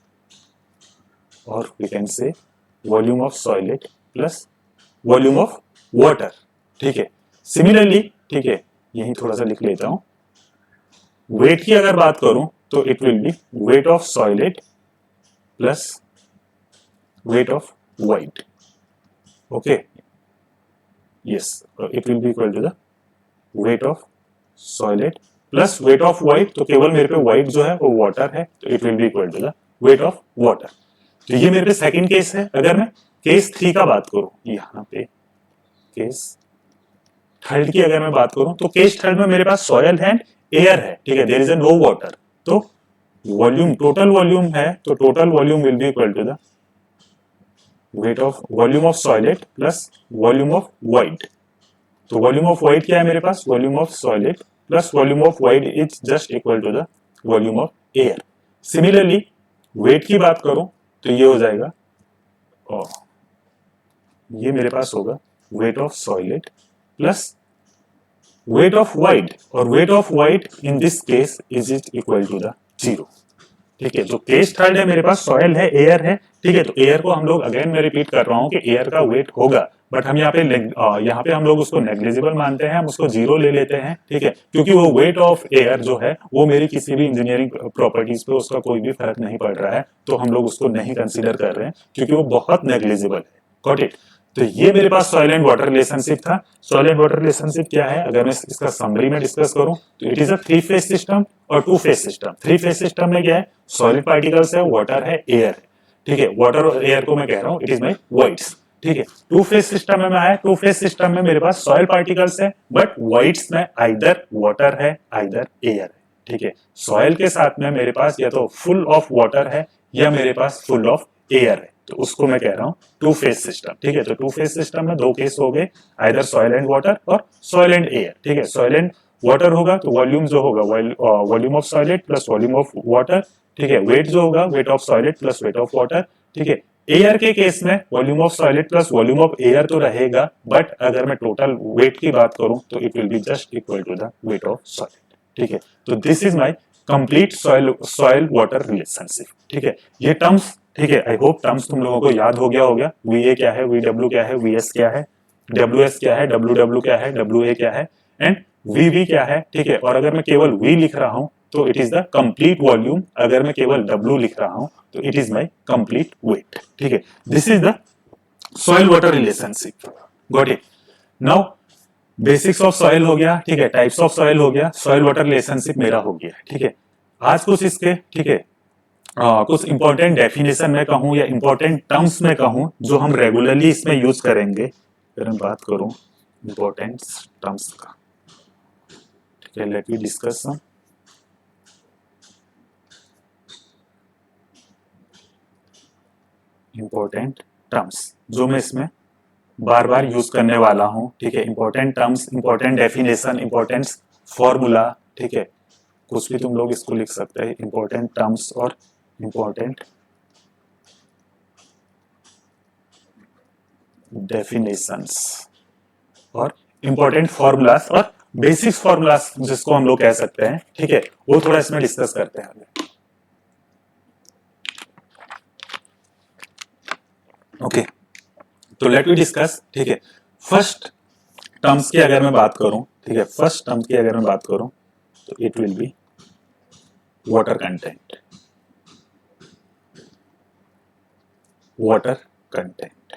और we can say volume of solid plus volume of water. ठीक है, सिमिलरली, ठीक है, यही थोड़ा सा लिख लेता हूं। वेट की अगर बात करूं तो it will be weight of solid plus weight of void. Okay, yes, it will be equal to the weight of solid plus weight of void. तो केवल मेरे पे वाइट जो है वो वाटर है, तो it will be equal to the weight of water. तो ये मेरे पे सेकंड केस है। अगर मैं केस 3 का बात करूं, यहां पे केस थर्ड की अगर मैं बात करूं तो केस थर्ड में मेरे पास सॉयल है, एयर है। ठीक है, there is a no water. तो वॉल्यूम, टोटल वॉल्यूम है, तो total volume will be equal to the weight of volume of solid plus volume of void. तो वॉल्यूम ऑफ वाइट क्या है मेरे पास, volume of solid plus volume of void is just equal to the volume of air. Similarly weight की बात करूं तो ये हो जाएगा, और ये मेरे पास होगा weight of solid plus weight of void, और weight of void in this case is equal to the zero. ठीक है, जो केस थर्ड है मेरे पास सॉयल है, एयर है। ठीक है, तो एयर को हम लोग, अगेन मैं रिपीट कर रहा हूं कि एयर का वेट होगा, बट हम यहाँ पे हम लोग उसको नेग्लिजिबल मानते हैं, हम उसको जीरो ले लेते हैं। ठीक है, क्योंकि वो वेट ऑफ एयर जो है वो मेरी किसी भी इंजीनियरिंग प्रॉपर्टीज पे उसका कोई भी फर्क नहीं पड़ रहा है, तो हम लोग उसको नहीं कंसिडर कर रहे हैं क्योंकि वो बहुत नेग्लिजिबल है। Got it. तो ये मेरे पास सॉइल एंड वाटर रिलेशनशिप था। सॉइल एंड वाटर रिलेशनशिप क्या है, अगर मैं इसका समरी में डिस्कस करूं तो it is a 3 phase system और 2 फेज सिस्टम। 3 फेज सिस्टम में क्या है, सॉलिड पार्टिकल्स है, वाटर है, एयर है। ठीक है, वाटर और एयर को मैं कह रहा हूं इट इज माय वाइट्स। ठीक है, 2 फेज सिस्टम में आया, 2 फेज सिस्टम में मेरे पास सॉइल पार्टिकल्स है, बट वाइट्स में आइदर वाटर है आइदर एयर है। ठीक है, सॉइल के साथ में मेरे पास या तो फुल ऑफ वाटर है या मेरे पास फुल ऑफ एयर है, तो उसको मैं कह रहा हूं 2 फेज सिस्टम। ठीक है, तो 2 फेज सिस्टम में 2 केस हो गए, आइदर सॉइल एंड वाटर और सॉइल एंड एयर। ठीक है, सॉइल एंड वाटर होगा तो वॉल्यूम जो होगा volume of solid plus volume of water. ठीक है, वेट जो होगा weight of solid plus weight of water. ठीक है, एयर के केस में volume of solid plus volume of air तो रहेगा, बट अगर मैं टोटल वेट की बात करूं तो it will be just equal to the weight of solid. ठीक है, तो this is my complete soil soil water relationship. ठीक है, ये टर्म्स, ठीक है, आई होप टर्म्स तुम लोगों को याद हो गया होगा। वी ए क्या है, वी डब्ल्यू क्या है, वी एस क्या है, डब्ल्यू एस क्या है, डब्ल्यू डब्ल्यू क्या है, डब्ल्यू ए क्या है, एंड वी वी क्या है। ठीक है, और अगर मैं केवल वी लिख रहा हूं तो it is the complete volume, अगर मैं केवल डब्ल्यू लिख रहा हूं तो it is my complete weight. ठीक है, this is the soil water relationship. Got it. Now basics of soil हो गया, ठीक है, टाइप्स ऑफ सॉइल हो गया, सॉइल वाटर रिलेशनशिप मेरा हो गया। ठीक है, आज कुछ इसके, ठीक है, कुछ इंपॉर्टेंट डेफिनेशन में कहूं या इंपॉर्टेंट टर्म्स में कहूं जो हम रेगुलरली इसमें यूज करेंगे। अगर मैं बात करूं इंपॉर्टेंट टर्म्स का, ठीक है, let we discuss some important terms जो मैं इसमें बार बार यूज करने वाला हूं। ठीक है, important terms, important definition, important formula. ठीक है, कुछ भी तुम लोग इसको लिख सकते हैं, इंपॉर्टेंट टर्म्स और इंपॉर्टेंट डेफिनेशंस और इंपॉर्टेंट फॉर्मूलास और बेसिक्स फॉर्मूलास जिसको हम लोग कह सकते हैं। ठीक है, वो थोड़ा इसमें डिस्कस करते हैं। ओके, तो लेट वी डिस्कस। ठीक है, फर्स्ट टर्म्स की अगर मैं बात करूं, ठीक है, फर्स्ट टर्म्स की अगर मैं बात करूं तो it will be water content. Water content,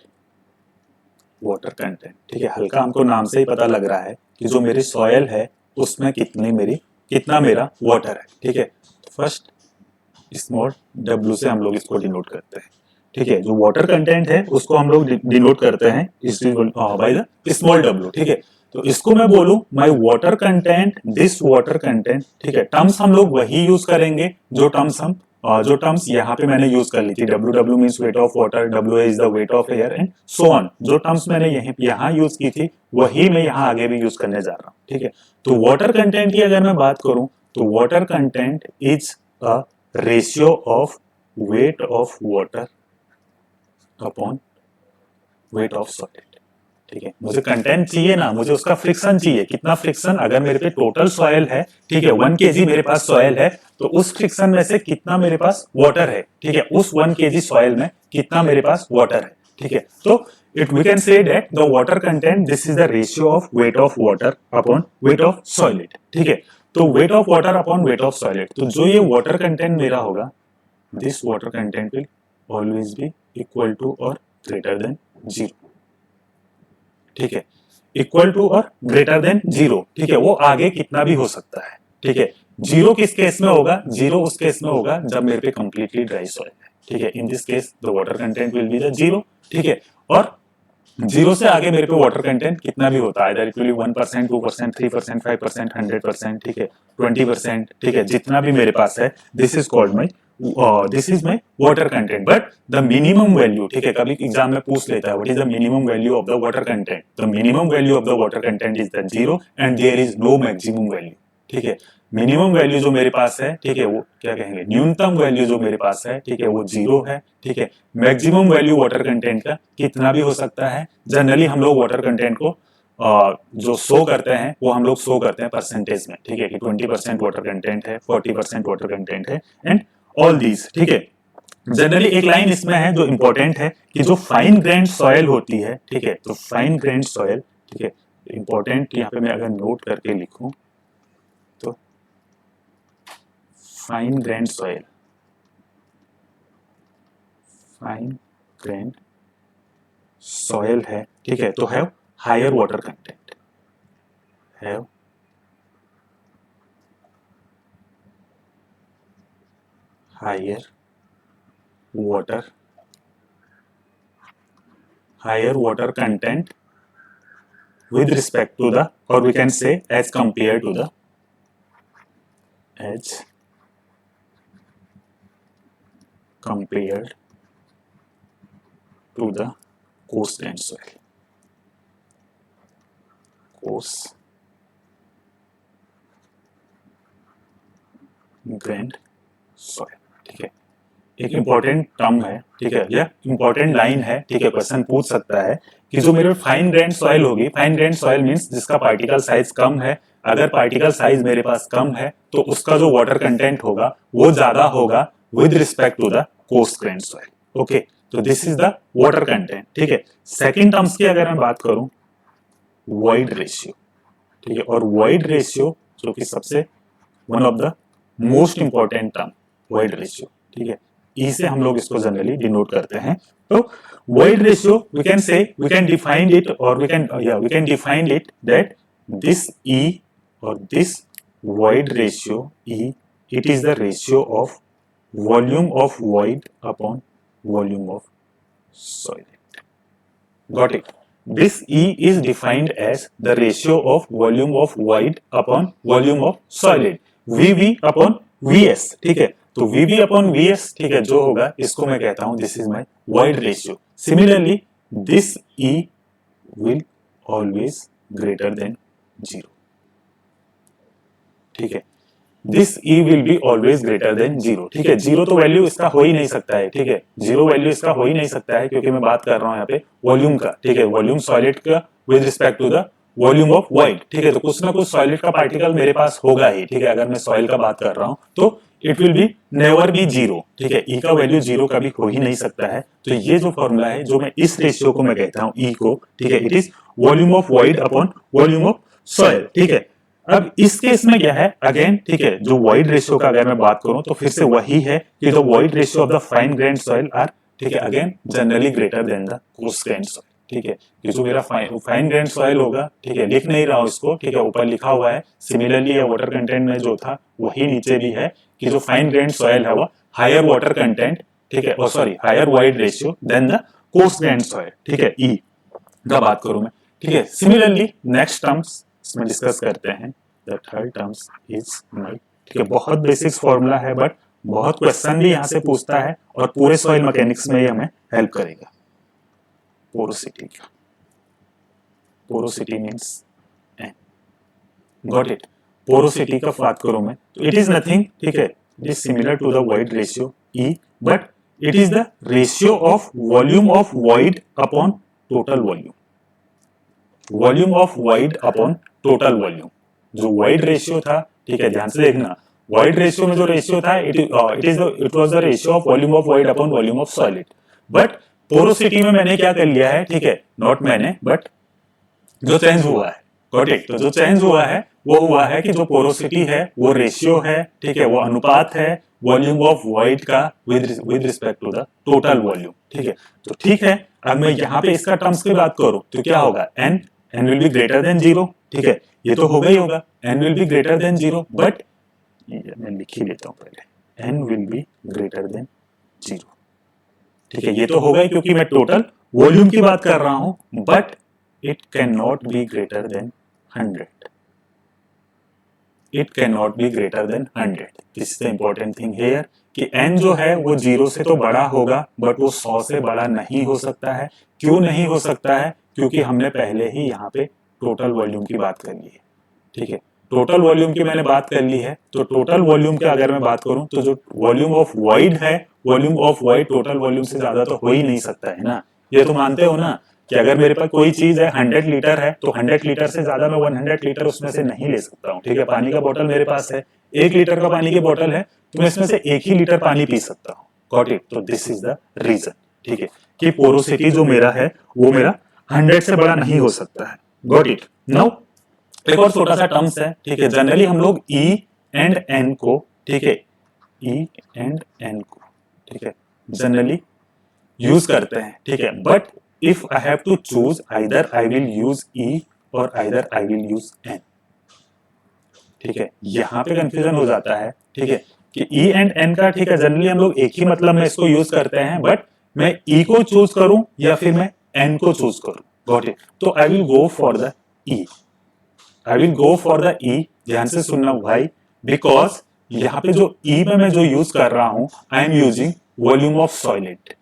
water content. ठीक है, हल्का हमको नाम से ही पता लग रहा है कि जो मेरी सॉयल है उसमें कितना मेरा वाटर है। ठीक है, फर्स्ट स्मॉल डब्ल्यू से हम लोग इसको डिनोट करते हैं। ठीक है, जो वाटर कंटेंट है उसको हम लोग डिनोट करते हैं बाय द स्मॉल डब्ल्यू। ठीक है, तो इसको मैं बोलूं my water content, this water content. ठीक है, टर्म्स हम लोग वही यूज करेंगे जो टर्म्स यहाँ पे मैंने यूज कर ली थी। W W means weight of water, W is the weight of air and so on. जो टर्म्स मैंने यहाँ यूज की थी वही मैं यहाँ आगे भी यूज करने जा रहा हूँ। ठीक है, तो वाटर कंटेंट की अगर मैं बात करूं तो water content is a ratio of weight of water upon weight of solid. ठीक है, मुझे कंटेंट चाहिए ना, मुझे उसका फ्रिक्शन चाहिए। कितना फ्रिक्शन, अगर मेरे पे टोटल सॉयल है, ठीक है, 1 kg मेरे पास सॉयल है, तो उस फ्रिक्शन में से कितना मेरे पास वाटर है। ठीक है, उस 1 kg सॉयल में कितना मेरे पास वाटर है। ठीक है, तो it we can say that the water content, this is the ratio of weight of water upon weight of solid. ठीक है, तो weight of water upon weight of solid, तो जो ये वाटर कंटेंट मेरा होगा, this water content will always be equal to और greater than 0। ठीक है, इक्वल टू और ग्रेटर देन 0। ठीक है, वो आगे कितना भी हो सकता है। ठीक है, 0 किस केस में होगा, 0 उस केस में होगा जब मेरे पे कंप्लीटली ड्राई सॉइल है। ठीक है, इन this case the water content will be the 0। ठीक है, और 0 से आगे मेरे पे वाटर कंटेंट कितना भी होता है, इधर इट विल बी 1%, 2%, 3%, 5%, 100%। ठीक है, 20%। ठीक है, जितना भी मेरे पास है, this is called my water content. But the minimum value, ठीक है, कभी एग्जाम में पूछ लेता है what is the minimum value of the water content. The minimum value of the water content is the 0 and there is no maximum value. ठीक है, minimum value जो मेरे पास है, ठीक है, वो क्या कहेंगे, न्यूनतम वैल्यू जो मेरे पास है, ठीक है, वो 0 है। ठीक है, मैक्सिमम वैल्यू वाटर कंटेंट का कितना भी हो सकता है। जनरली हम लोग वाटर कंटेंट को जो शो करते हैं वो हम लोग शो करते हैं परसेंटेज में। ठीक है, कि 20% वाटर कंटेंट है, 40% वाटर कंटेंट है एंड ऑल दीज। ठीक है, जनरली एक लाइन इसमें है जो इंपॉर्टेंट है कि जो फाइन ग्रेन सॉयल होती है, ठीक है, तो फाइन ग्रेन सॉयल, ठीक है, इंपॉर्टेंट यहाँ पे मैं अगर नोट करके लिखूं तो fine grain soil, fine grain soil है, ठीक है, तो have higher water content, have higher water, higher water content with respect to the, or we can say as compared to the, as compared to the coarse grained soil, coarse grained soil। ठीक है, एक important term है, ठीक है, या important line है, ठीक है, क्वेश्चन पूछ सकता है कि जो मेरे फाइन ग्रेन सॉइल होगी, फाइन ग्रेन सॉइल मींस जिसका पार्टिकल साइज कम है, अगर पार्टिकल साइज मेरे पास कम है तो उसका जो वाटर कंटेंट होगा वो ज्यादा होगा with respect to the coarse grain soil. Okay, तो this is the water content, ठीक है। सेकंड टर्म्स की अगर मैं बात करूं, वॉइड रेशियो, ठीक है, और वॉइड रेशियो जो कि सबसे one of the most important term, void ratio, ठीक है, ई से हम लोग इसको जनरली डिनोट करते हैं। तो void ratio we can say, we can define it, और we can define it that this E और this void ratio E, it is the ratio of volume of void upon volume of solid. Got it? This E is defined as the ratio of volume of void upon volume of solid, VV upon VS, ठीक है। तो VV upon VS, ठीक है, जो होगा इसको मैं कहता हूं this is my void ratio. Similarly, this E will always greater than 0, ठीक है। This E will be always greater than 0, ठीक है। 0 तो वैल्यू इसका हो ही नहीं सकता है, ठीक है, 0 वैल्यू इसका हो ही नहीं सकता है, क्योंकि मैं बात कर रहा हूं यहाँ पे वॉल्यूम का, ठीक है, वॉल्यूम सॉलिड का with respect to the volume of void, ठीक है। तो कुछ ना कुछ सॉलिड का पार्टिकल मेरे पास होगा ही, ठीक है। अगर मैं सॉइल का बात कर रहा हूं तो it will be never be 0, ठीक है। ई का वैल्यू 0 कभी हो ही नहीं सकता है। तो ये जो फॉर्मूला है, जो मैं इस रेशियो को मैं कहता हूं ई को, ठीक है, it is volume of void upon volume of soil, ठीक है। अब इस केस में क्या है, अगेन, ठीक है, जो वॉइड रेशियो का अगर मैं बात करूं तो फिर से वही है कि the void ratio of the fine grain soil are, ठीक है, again generally greater than the coarse grain soil, ठीक है। कि जो मेरा फाइन ग्रेन सॉइल होगा, ठीक है, लिख नहीं रहा हूं इसको, ठीक है, ऊपर लिखा हुआ है। सिमिलरली ये वाटर कंटेंट में जो था वही नीचे भी है कि जो फाइन ग्रेन सॉइल है वो हायर वाटर कंटेंट, ठीक है, sorry higher void ratio than the coarse grain soil, ठीक है, ई का बात करूं मैं, ठीक है। सिमिलरली नेक्स्ट टर्म्स इसमें डिस्कस करते हैं। The third terms is null, ठीक है। बहुत बेसिक्स फॉर्मूला है, बट बहुत क्वेश्चन भी यहां से पूछता है और पूरे सॉइल मैकेनिक्स में ये हमें हेल्प करेगा। पोरोसिटी का, porosity means N, got it? Porosity का बात करूं मैं तो इट इज नथिंग, ठीक है, it is similar to the void ratio E, but it is the ratio of volume of void upon total volume, volume of void upon total volume. जो void ratio था, ठीक है, ध्यान से देखना, void ratio में जो रेशियो था it was the ratio of volume of void upon volume of solid. But porosity में मैंने क्या कर लिया है, ठीक है, नॉट मैंने, बट जो चेंज हुआ है, गॉट इट? तो जो चेंज हुआ है वो हुआ है कि जो पोरोसिटी है वो रेशियो है, ठीक है, वो अनुपात है वॉल्यूम ऑफ वॉइड का with respect to the total volume, ठीक है। तो ठीक है, अब मैं यहाँ पे इसका टर्म्स की बात करूं तो क्या होगा, N will be greater than 0, ठीक है, ये तो होगा ही होगा, N will be greater than 0, but मैं लिख ही लेता हूं पहले, N will be greater than 0, ठीक है, ये तो होगा ही क्योंकि मैं टोटल वॉल्यूम की बात कर रहा हूं, but it can not be greater then 100, it can not be greater then 100। This is the important thing here कि n जो है वो 0 से तो बड़ा होगा, बट वो 100 से बड़ा नहीं हो सकता है। क्यों नहीं हो सकता है? क्योंकि हमने पहले ही यहाँ पे टोटल वॉल्यूम की बात कर ली है, ठीक है, टोटल वॉल्यूम की मैंने बात कर ली है। तो टोटल वॉल्यूम की अगर मैं बात करूं तो जो वॉल्यूम ऑफ वॉइड है, volume of void total volume से ज्यादा तो हो ही नहीं सकता है ना। ये तो मानते हो ना कि अगर मेरे पास कोई चीज है 100 लीटर है तो 100 लीटर से ज्यादा मैं 100 लीटर उसमें से नहीं ले सकता हूँ, ठीक है। पानी का बोतल मेरे पास है, 1 लीटर का पानी की बोतल है, तो मैं इसमें से 1 ही लीटर पानी पी सकता हूँ, गॉट इट? तो दिस इज द रीजन, ठीक है, कि पोरोसिटी जो मेरा है वो मेरा 100 से बड़ा नहीं हो सकता है, गॉट इट? नाउ एक और छोटा सा टर्म्स है, ठीक है, जनरली हम लोग E एंड N को, ठीक है, E एंड N को, ठीक है, जनरली यूज करते हैं, ठीक है। But if I have to choose, either I will use E और either I will use N, ठीक है। यहाँ पे कंफ्यूजन हो जाता है, ठीक है, कि E एंड N का, ठीक है, जनरली हम लोग एक ही मतलब में इसको यूज करते हैं, बट मैं E को चूज करूं या फिर मैं N को चूज करूं, गॉट इट? तो आई will go for the E, I will go for the E। ध्यान से सुनना भाई, बिकॉज यहाँ पे जो E में मैं जो यूज कर रहा हूं, I am using volume of solid,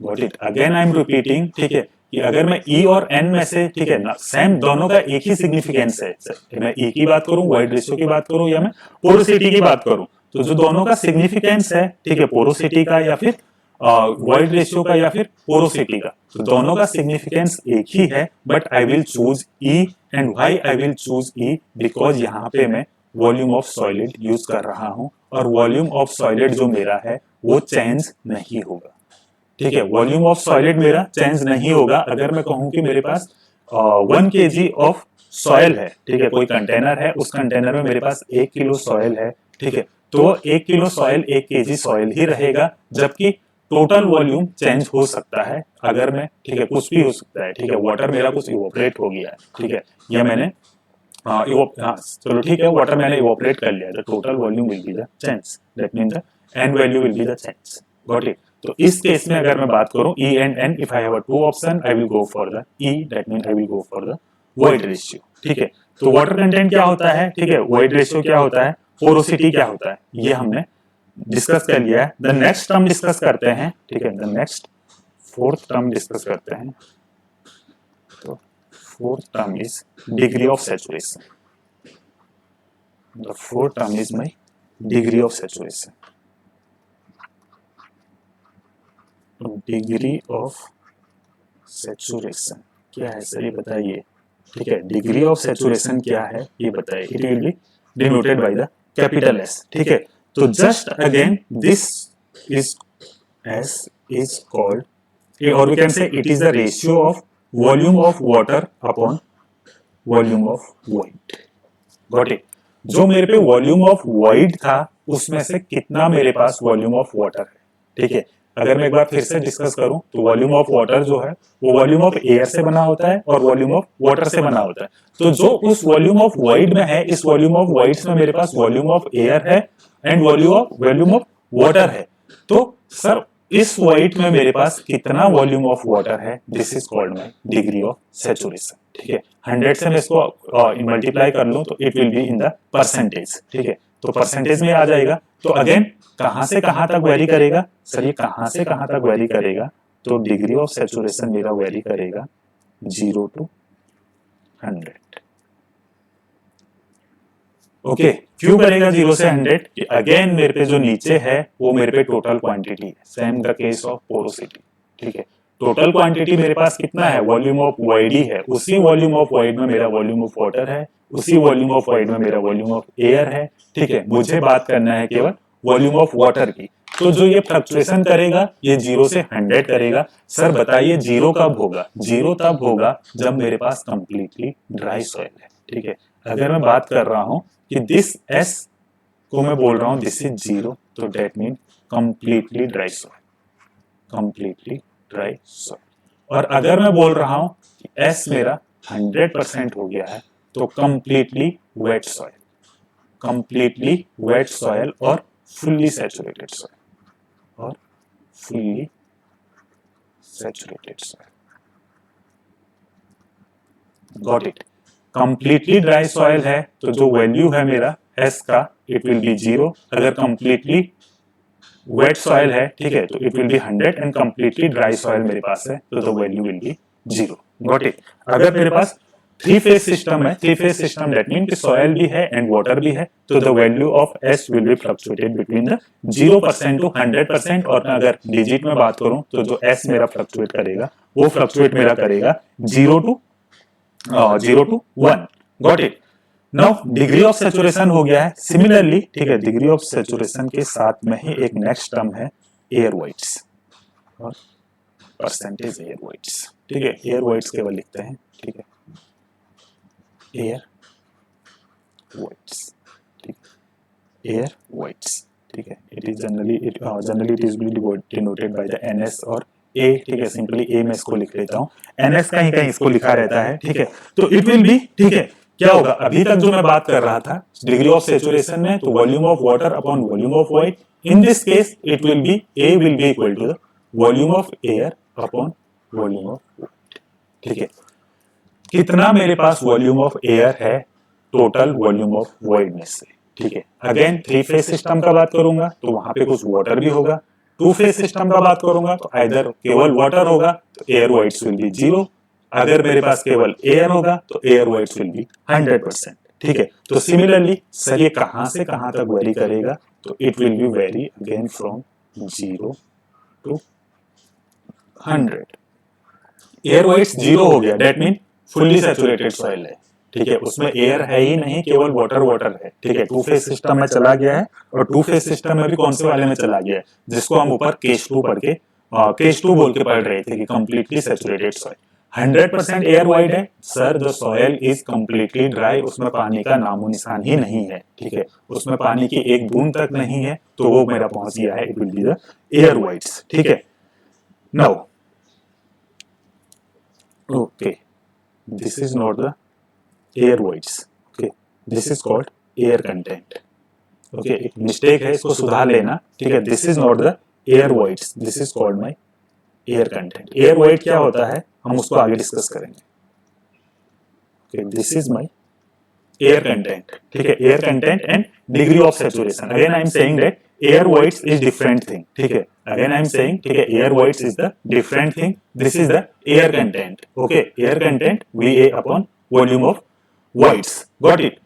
got it? Again I am repeating, ठीक है, कि अगर मैं E और N में से, ठीक है ना, सेम दोनों का एक ही सिग्निफिकेंस है, मैं E की बात करूं, वॉइड रेशियो की बात करूं या मैं पोरोसिटी की बात करूं, तो जो दोनों का सिग्निफिकेंस है, ठीक है, पोरोसिटी का या फिर वॉइड रेशियो का या फिर पोरोसिटी का, तो दोनों का सिग्निफिकेंस एक ही है, but I will choose E. And why I will choose E? Because यहाँ पे मैं वॉल्यूम ऑफ सॉलिड यूज कर रहा हूँ, और वॉल्यूम ऑफ सॉलिड जो मेरा है वो चेंज नहीं होगा, ठीक है। वॉल्यूम ऑफ सॉलिड मेरा चेंज नहीं होगा। अगर मैं कहूं कि मेरे पास 1 kg ऑफ सॉयल है, ठीक है, कोई कंटेनर है, उस कंटेनर में मेरे पास 1 किलो सॉयल है, ठीक है, तो 1 किलो सॉयल 1 kg सॉयल ही रहेगा, जबकि टोटल वॉल्यूम चेंज हो सकता है अगर मैं, ठीक है, कुछ भी हो सकता है, ठीक है, वाटर मेरा कुछ इवोपरेट हो गया है, ठीक है, या मैंने चलो ठीक है, वाटर मैंने इवोपरेट कर लिया, the total volume will be the change, that mean the N value will be the change. Got it? तो इस केस में अगर मैं बात करूं E and N, if I have a two option I will go for the E, that mean I will go for the void ratio, ठीक है। तो वाटर कंटेंट क्या होता है, ठीक है, वॉइड रेशियो क्या होता है, पोरोसिटी क्या होता है, ये हमने डिस्कस कर लिया है। द नेक्स्ट टर्म डिस्कस करते हैं, ठीक है, the next fourth term discuss करते हैं। तो fourth term is degree of saturation. The fourth term is my degree of saturation. Degree of saturation क्या है सर, ये बताइए, ठीक है, डिग्री ऑफ सैचुरेशन क्या है ये बताइए। It will be denoted by the capital S, ठीक है। तो just again this is S is called, और we can say it is the ratio of volume of water upon volume of void. Got it? जो मेरे पे volume of void था उसमें से कितना मेरे पास वॉल्यूम ऑफ वाटर है, ठीक है। अगर मैं एक बार फिर से डिस्कस करूं तो वॉल्यूम ऑफ वाटर जो है वो वॉल्यूम ऑफ एयर से बना होता है और वॉल्यूम ऑफ वाटर से बना होता है। तो जो उस वॉल्यूम ऑफ वॉइड में है, इस वॉल्यूम ऑफ वॉइड्स में मेरे पास वॉल्यूम ऑफ एयर है एंड वॉल्यूम ऑफ वाटर है। तो सर इस वॉइड में मेरे पास कितना वॉल्यूम ऑफ वाटर है, this is called my degree of saturation, ठीक है। 100 से मैं इसको मल्टीप्लाई कर लूं तो it will be in the percentage, ठीक है, तो परसेंटेज में आ जाएगा। तो अगेन कहां से कहां तक वेरी करेगा सर, ये कहां से कहां तक वेरी करेगा, तो डिग्री ऑफ सैचुरेशन मेरा वेरी करेगा 0 to 100। ओके, क्यों करेगा 0 से 100? अगेन मेरे पे जो नीचे है वो मेरे पे टोटल क्वांटिटी है, same the case of porosity, ठीक है। टोटल क्वांटिटी मेरे पास कितना है, वॉल्यूम ऑफ वॉइड ही है, उसी वॉल्यूम ऑफ वॉइड में मेरा वॉल्यूम ऑफ वाटर है, उसी वॉल्यूम ऑफ वॉइड में मेरा वॉल्यूम ऑफ एयर है, ठीक है। मुझे बात करना है केवल वॉल्यूम ऑफ वाटर की। तो जो ये फ्लक्चुएशन करेगा ये 0 से 100 करेगा। सर बताइए 0 कब होगा? 0 तब होगा जब मेरे पास कंप्लीटली ड्राई सॉइल है, ठीक है। अगर मैं बात कर रहा हूं कि दिस एस को मैं बोल रहा हूं दिस इज 0, तो that mean completely dry soil, completely dry soil. और अगर मैं बोल रहा हूं कि एस मेरा 100% हो गया है तो completely wait soil, completely wait soil और फुल्ली सैचुरेटेड सॉइल, और fully saturated soil. Got it? Completely dry soil है तो जो वैल्यू है मेरा एस का इट विल बी 0। अगर कंप्लीटली वेट सॉइल है, ठीक है, तो it will be 100 and completely dry soil मेरे पास है तो the value will be 0। Got it? अगर मेरे पास 3 फेज सिस्टम है, 3 फेज सिस्टम दैट मीन कि सॉइल भी है एंड वाटर भी है, तो the value of S will be fluctuated between the 0% to 100%। और अगर डिजिट में बात करूं तो जो एस मेरा फ्लक्चुएट करेगा वो फ्लक्चुएट मेरा करेगा 0 to 1। Got it? Now degree of saturation हो गया है। सिमिलरली, ठीक है, डिग्री ऑफ सैचुरेशन के साथ में ही एक नेक्स्ट टर्म है एयर वॉइड्स और परसेंटेज एयर वॉइड्स, ठीक है। एयर वॉइड्स केवल लिखते हैं, ठीक है, एयर वॉइड्स, ठीक, एयर वॉइड्स, ठीक है। It is generally it is denoted by the NS और ए, ठीक है, सिंपली ए में इसको लिख लेता हूं, एनएस कहीं कहीं इसको लिखा रहता है, ठीक है। तो इट विल बी, ठीक है, क्या होगा अभी तक जो मैं बात कर रहा था डिग्री ऑफ सैचुरेशन में, तो volume of water upon volume of void. In this case it will be a will be equal to the volume of air upon volume of void, ठीक है। कितना मेरे पास वॉल्यूम ऑफ एयर है total volume of void में से, ठीक है। अगेन 3 फेज सिस्टम का बात करूंगा तो वहां पे कुछ वाटर भी होगा। 2 फेज सिस्टम का बात करूंगा तो इधर केवल वाटर होगा तो एयर वॉइड्स विल बी 0। अगर मेरे पास केवल एयर होगा तो एयर वॉइड्स विल बी 100%। ठीक है। तो सिमिलरली सर ये कहां से कहां तक वेरी करेगा, तो it will be vary again from 0 to 100। Air voids 0 हो गया, that mean fully saturated soil है, ठीक है, उसमें एयर है ही नहीं, केवल वाटर वाटर है, ठीक है। टू फेज सिस्टम में चला गया है, और टू फेज सिस्टम में भी कौन से वाले में चला गया है, जिसको हम ऊपर केस 2 पढ़ के केस 2 बोल के पढ़ रहे थे कि completely saturated soil. 100% air void है sir, the soil is completely dry, उसमें पानी का नामो निशान ही नहीं है, ठीक है, उसमें पानी की एक बूंद तक नहीं है, तो वो मेरा पहुंच गया है, it will be the air wides, ठीक है। Now okay, this is not the air voids, okay, this is called air content, okay, एक मिस्टेक है, इसको सुधार लेना, ठीक है। This is not the air voids, this is called my air content. Air void क्या होता है हम उसको आगे डिस्कस करेंगे, okay, this is my air content, ठीक है। Air content and degree of saturation, again I am saying that air voids is different thing, ठीक है, अगेन आई एम सेइंग, ठीक है, air voids is the different thing, this is the air content, okay, air content VA upon volume of voids, got it.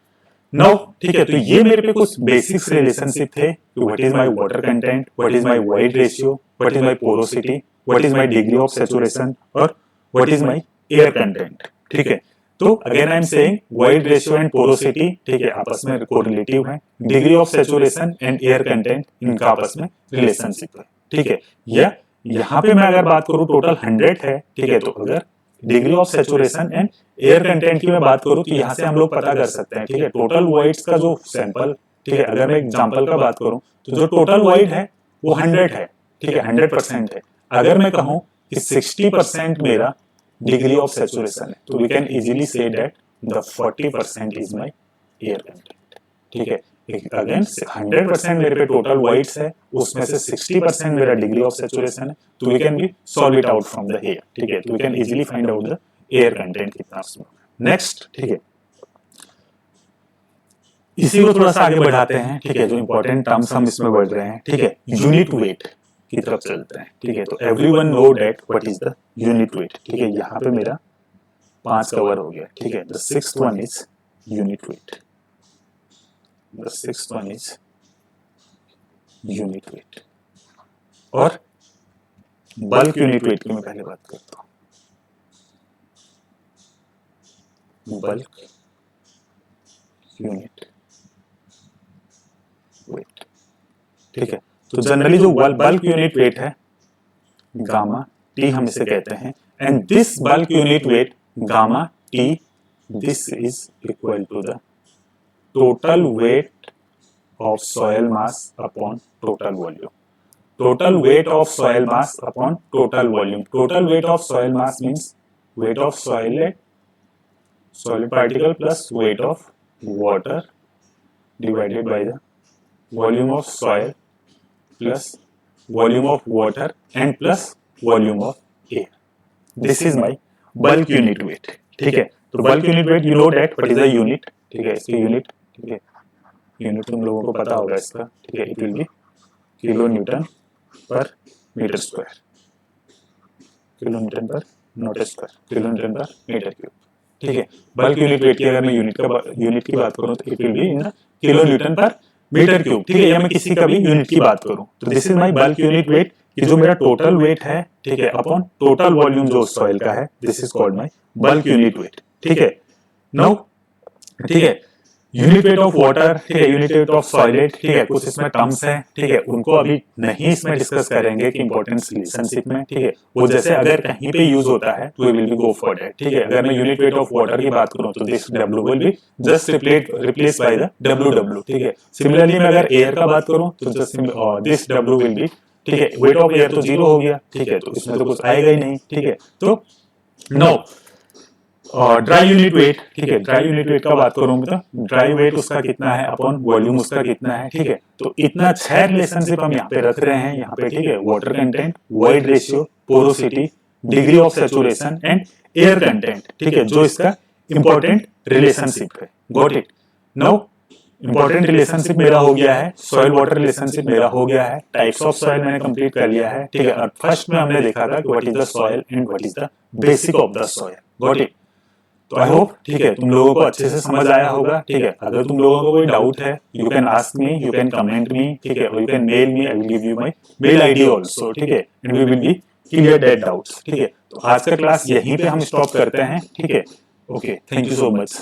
Now ठीक है, तो ये मेरे पे कुछ बेसिक्स रिलेशनशिप थे, what is my water content, what is my void ratio, what is my porosity, what is my degree of saturation, और what is my air content, ठीक है। तो again I am saying void ratio and porosity, ठीक है, आपस में correlative है, degree of saturation and air content इनका आपस में रिलेशनशिप है, ठीक है। या यहाँ पे मैं अगर बात करूं टोटल 100 है, ठीक है, तो अगर degree of saturation and air content की मैं बात करूं तो यहाँ से हम लोग पता कर सकते हैं, ठीक है, टोटल voids का जो सैंपल, ठीक है, अगर मैं एग्जांपल का बात करूं तो जो टोटल void है वो 100 है, ठीक है, 100% है। अगर मैं कहूं कि 60% मेरा डिग्री ऑफ सैचुरेशन है, तो we can easily say that the 40% is my air content, ठीक है। अगेन 100% मेरे पे टोटल voids है, उसमें से 60% मेरा डिग्री ऑफ सैचुरेशन है, तो we can be solve it out from the air, ठीक है, तो we can easily find out the air content कितना उसमें। नेक्स्ट, ठीक है, इसी को थोड़ा सा आगे बढ़ाते हैं, ठीक है, जो इंपॉर्टेंट टर्म्स हम इसमें बढ़ रहे हैं, ठीक है, यूनिट वेट की तरफ चलते हैं, ठीक है। तो everyone know that what is the unit weight, ठीक है, यहाँ पे मेरा 5 कवर हो गया, ठीक है। The sixth one is unit weight, the sixth one is unit weight, और बल्क यूनिट वेट की मैं पहले बात करता हूँ। बल्क यूनिट वेट, ठीक है। तो जनरली जो बल्क यूनिट वेट है गामा टी हम इसे कहते हैं, and this bulk unit weight gamma T, this is equal to the total weight of soil mass upon total volume. Total weight of soil mass upon total volume. Total weight of soil mass means weight of soil particle plus weight of water divided by the volume of soil plus volume of water and plus volume of air. This is my bulk unit weight, ठीक है। तो bulk unit weight you know that what is the unit, ठीक है, इसकी unit, ठीक है, unit तुम लोगों को पता होगा इसका, ठीक है, it will B kilo Newton पर मीटर स्क्वायर, किलो न्यूटन पर नॉट स्क्वायर, किलो न्यूटन पर मीटर क्यूब, ठीक है। बल्क यूनिट वेट की अगर मैं यूनिट की बात करूं तो it will be in kilo Newton पर मीटर क्यूब, ठीक है, या मैं किसी का भी यूनिट की बात करूं तो this is my bulk unit wait, कि जो मेरा टोटल वेट है, ठीक है, अपॉन टोटल वॉल्यूम जो सॉइल का है, this is called my bulk unit wait, ठीक है। नाउ ठीक है, यूनिट वेट ऑफ वाटर, ठीक है, यूनिट वेट ऑफ सॉइलेट, ठीक है, कुछ इसमें टर्म्स हैं, ठीक है, उनको अभी नहीं इसमें डिस्कस करेंगे कि इंपॉर्टेंस रिलेशनशिप में, ठीक है, वो जैसे अगर कहीं पे यूज होता है तो we will be go for that, ठीक है। अगर मैं यूनिट वेट ऑफ वाटर की बात करूं तो this W will be just replace by the WW, ठीक है। सिमिलरली मैं अगर एयर का बात करूं तो just this W will be, ठीक है, वेट ऑफ एयर तो 0 हो गया, ठीक है, तो इसमें तो कुछ आएगा ही नहीं, ठीक है। तो नाउ ड्राई यूनिट वेट, ठीक है, ड्राई यूनिट वेट का बात करूंगा तो ड्राई वेट उसका कितना है अपॉन वॉल्यूम उसका कितना है, ठीक है। तो इतना 6 रिलेशनशिप हम यहाँ पे रख रहे हैं, यहाँ पे, ठीक है, water content, void ratio, porosity, degree of saturation and air content, ठीक है, जो इसका इंपॉर्टेंट रिलेशनशिप है, got it. Now important relationship मेरा हो गया है, सॉइल वाटर रिलेशनशिप मेरा हो गया है, टाइप्स ऑफ सॉइल मैंने कंप्लीट कर लिया है, ठीक है। और फर्स्ट में हमने देखा था कि what is the soil and what is the basic of the soil, got it. तो आई होप, ठीक है, तुम लोगों को अच्छे से समझ आया होगा। ठीक है, अगर तुम लोगों को कोई डाउट है, you can ask me, you can comment me, ठीक है, और you can mail me, I will give you my mail ID also, ठीक है, and we will be clear that doubts. ठीक है, तो आज का क्लास यहीं पे हम स्टॉप करते हैं। ठीक है, okay, thank you so much.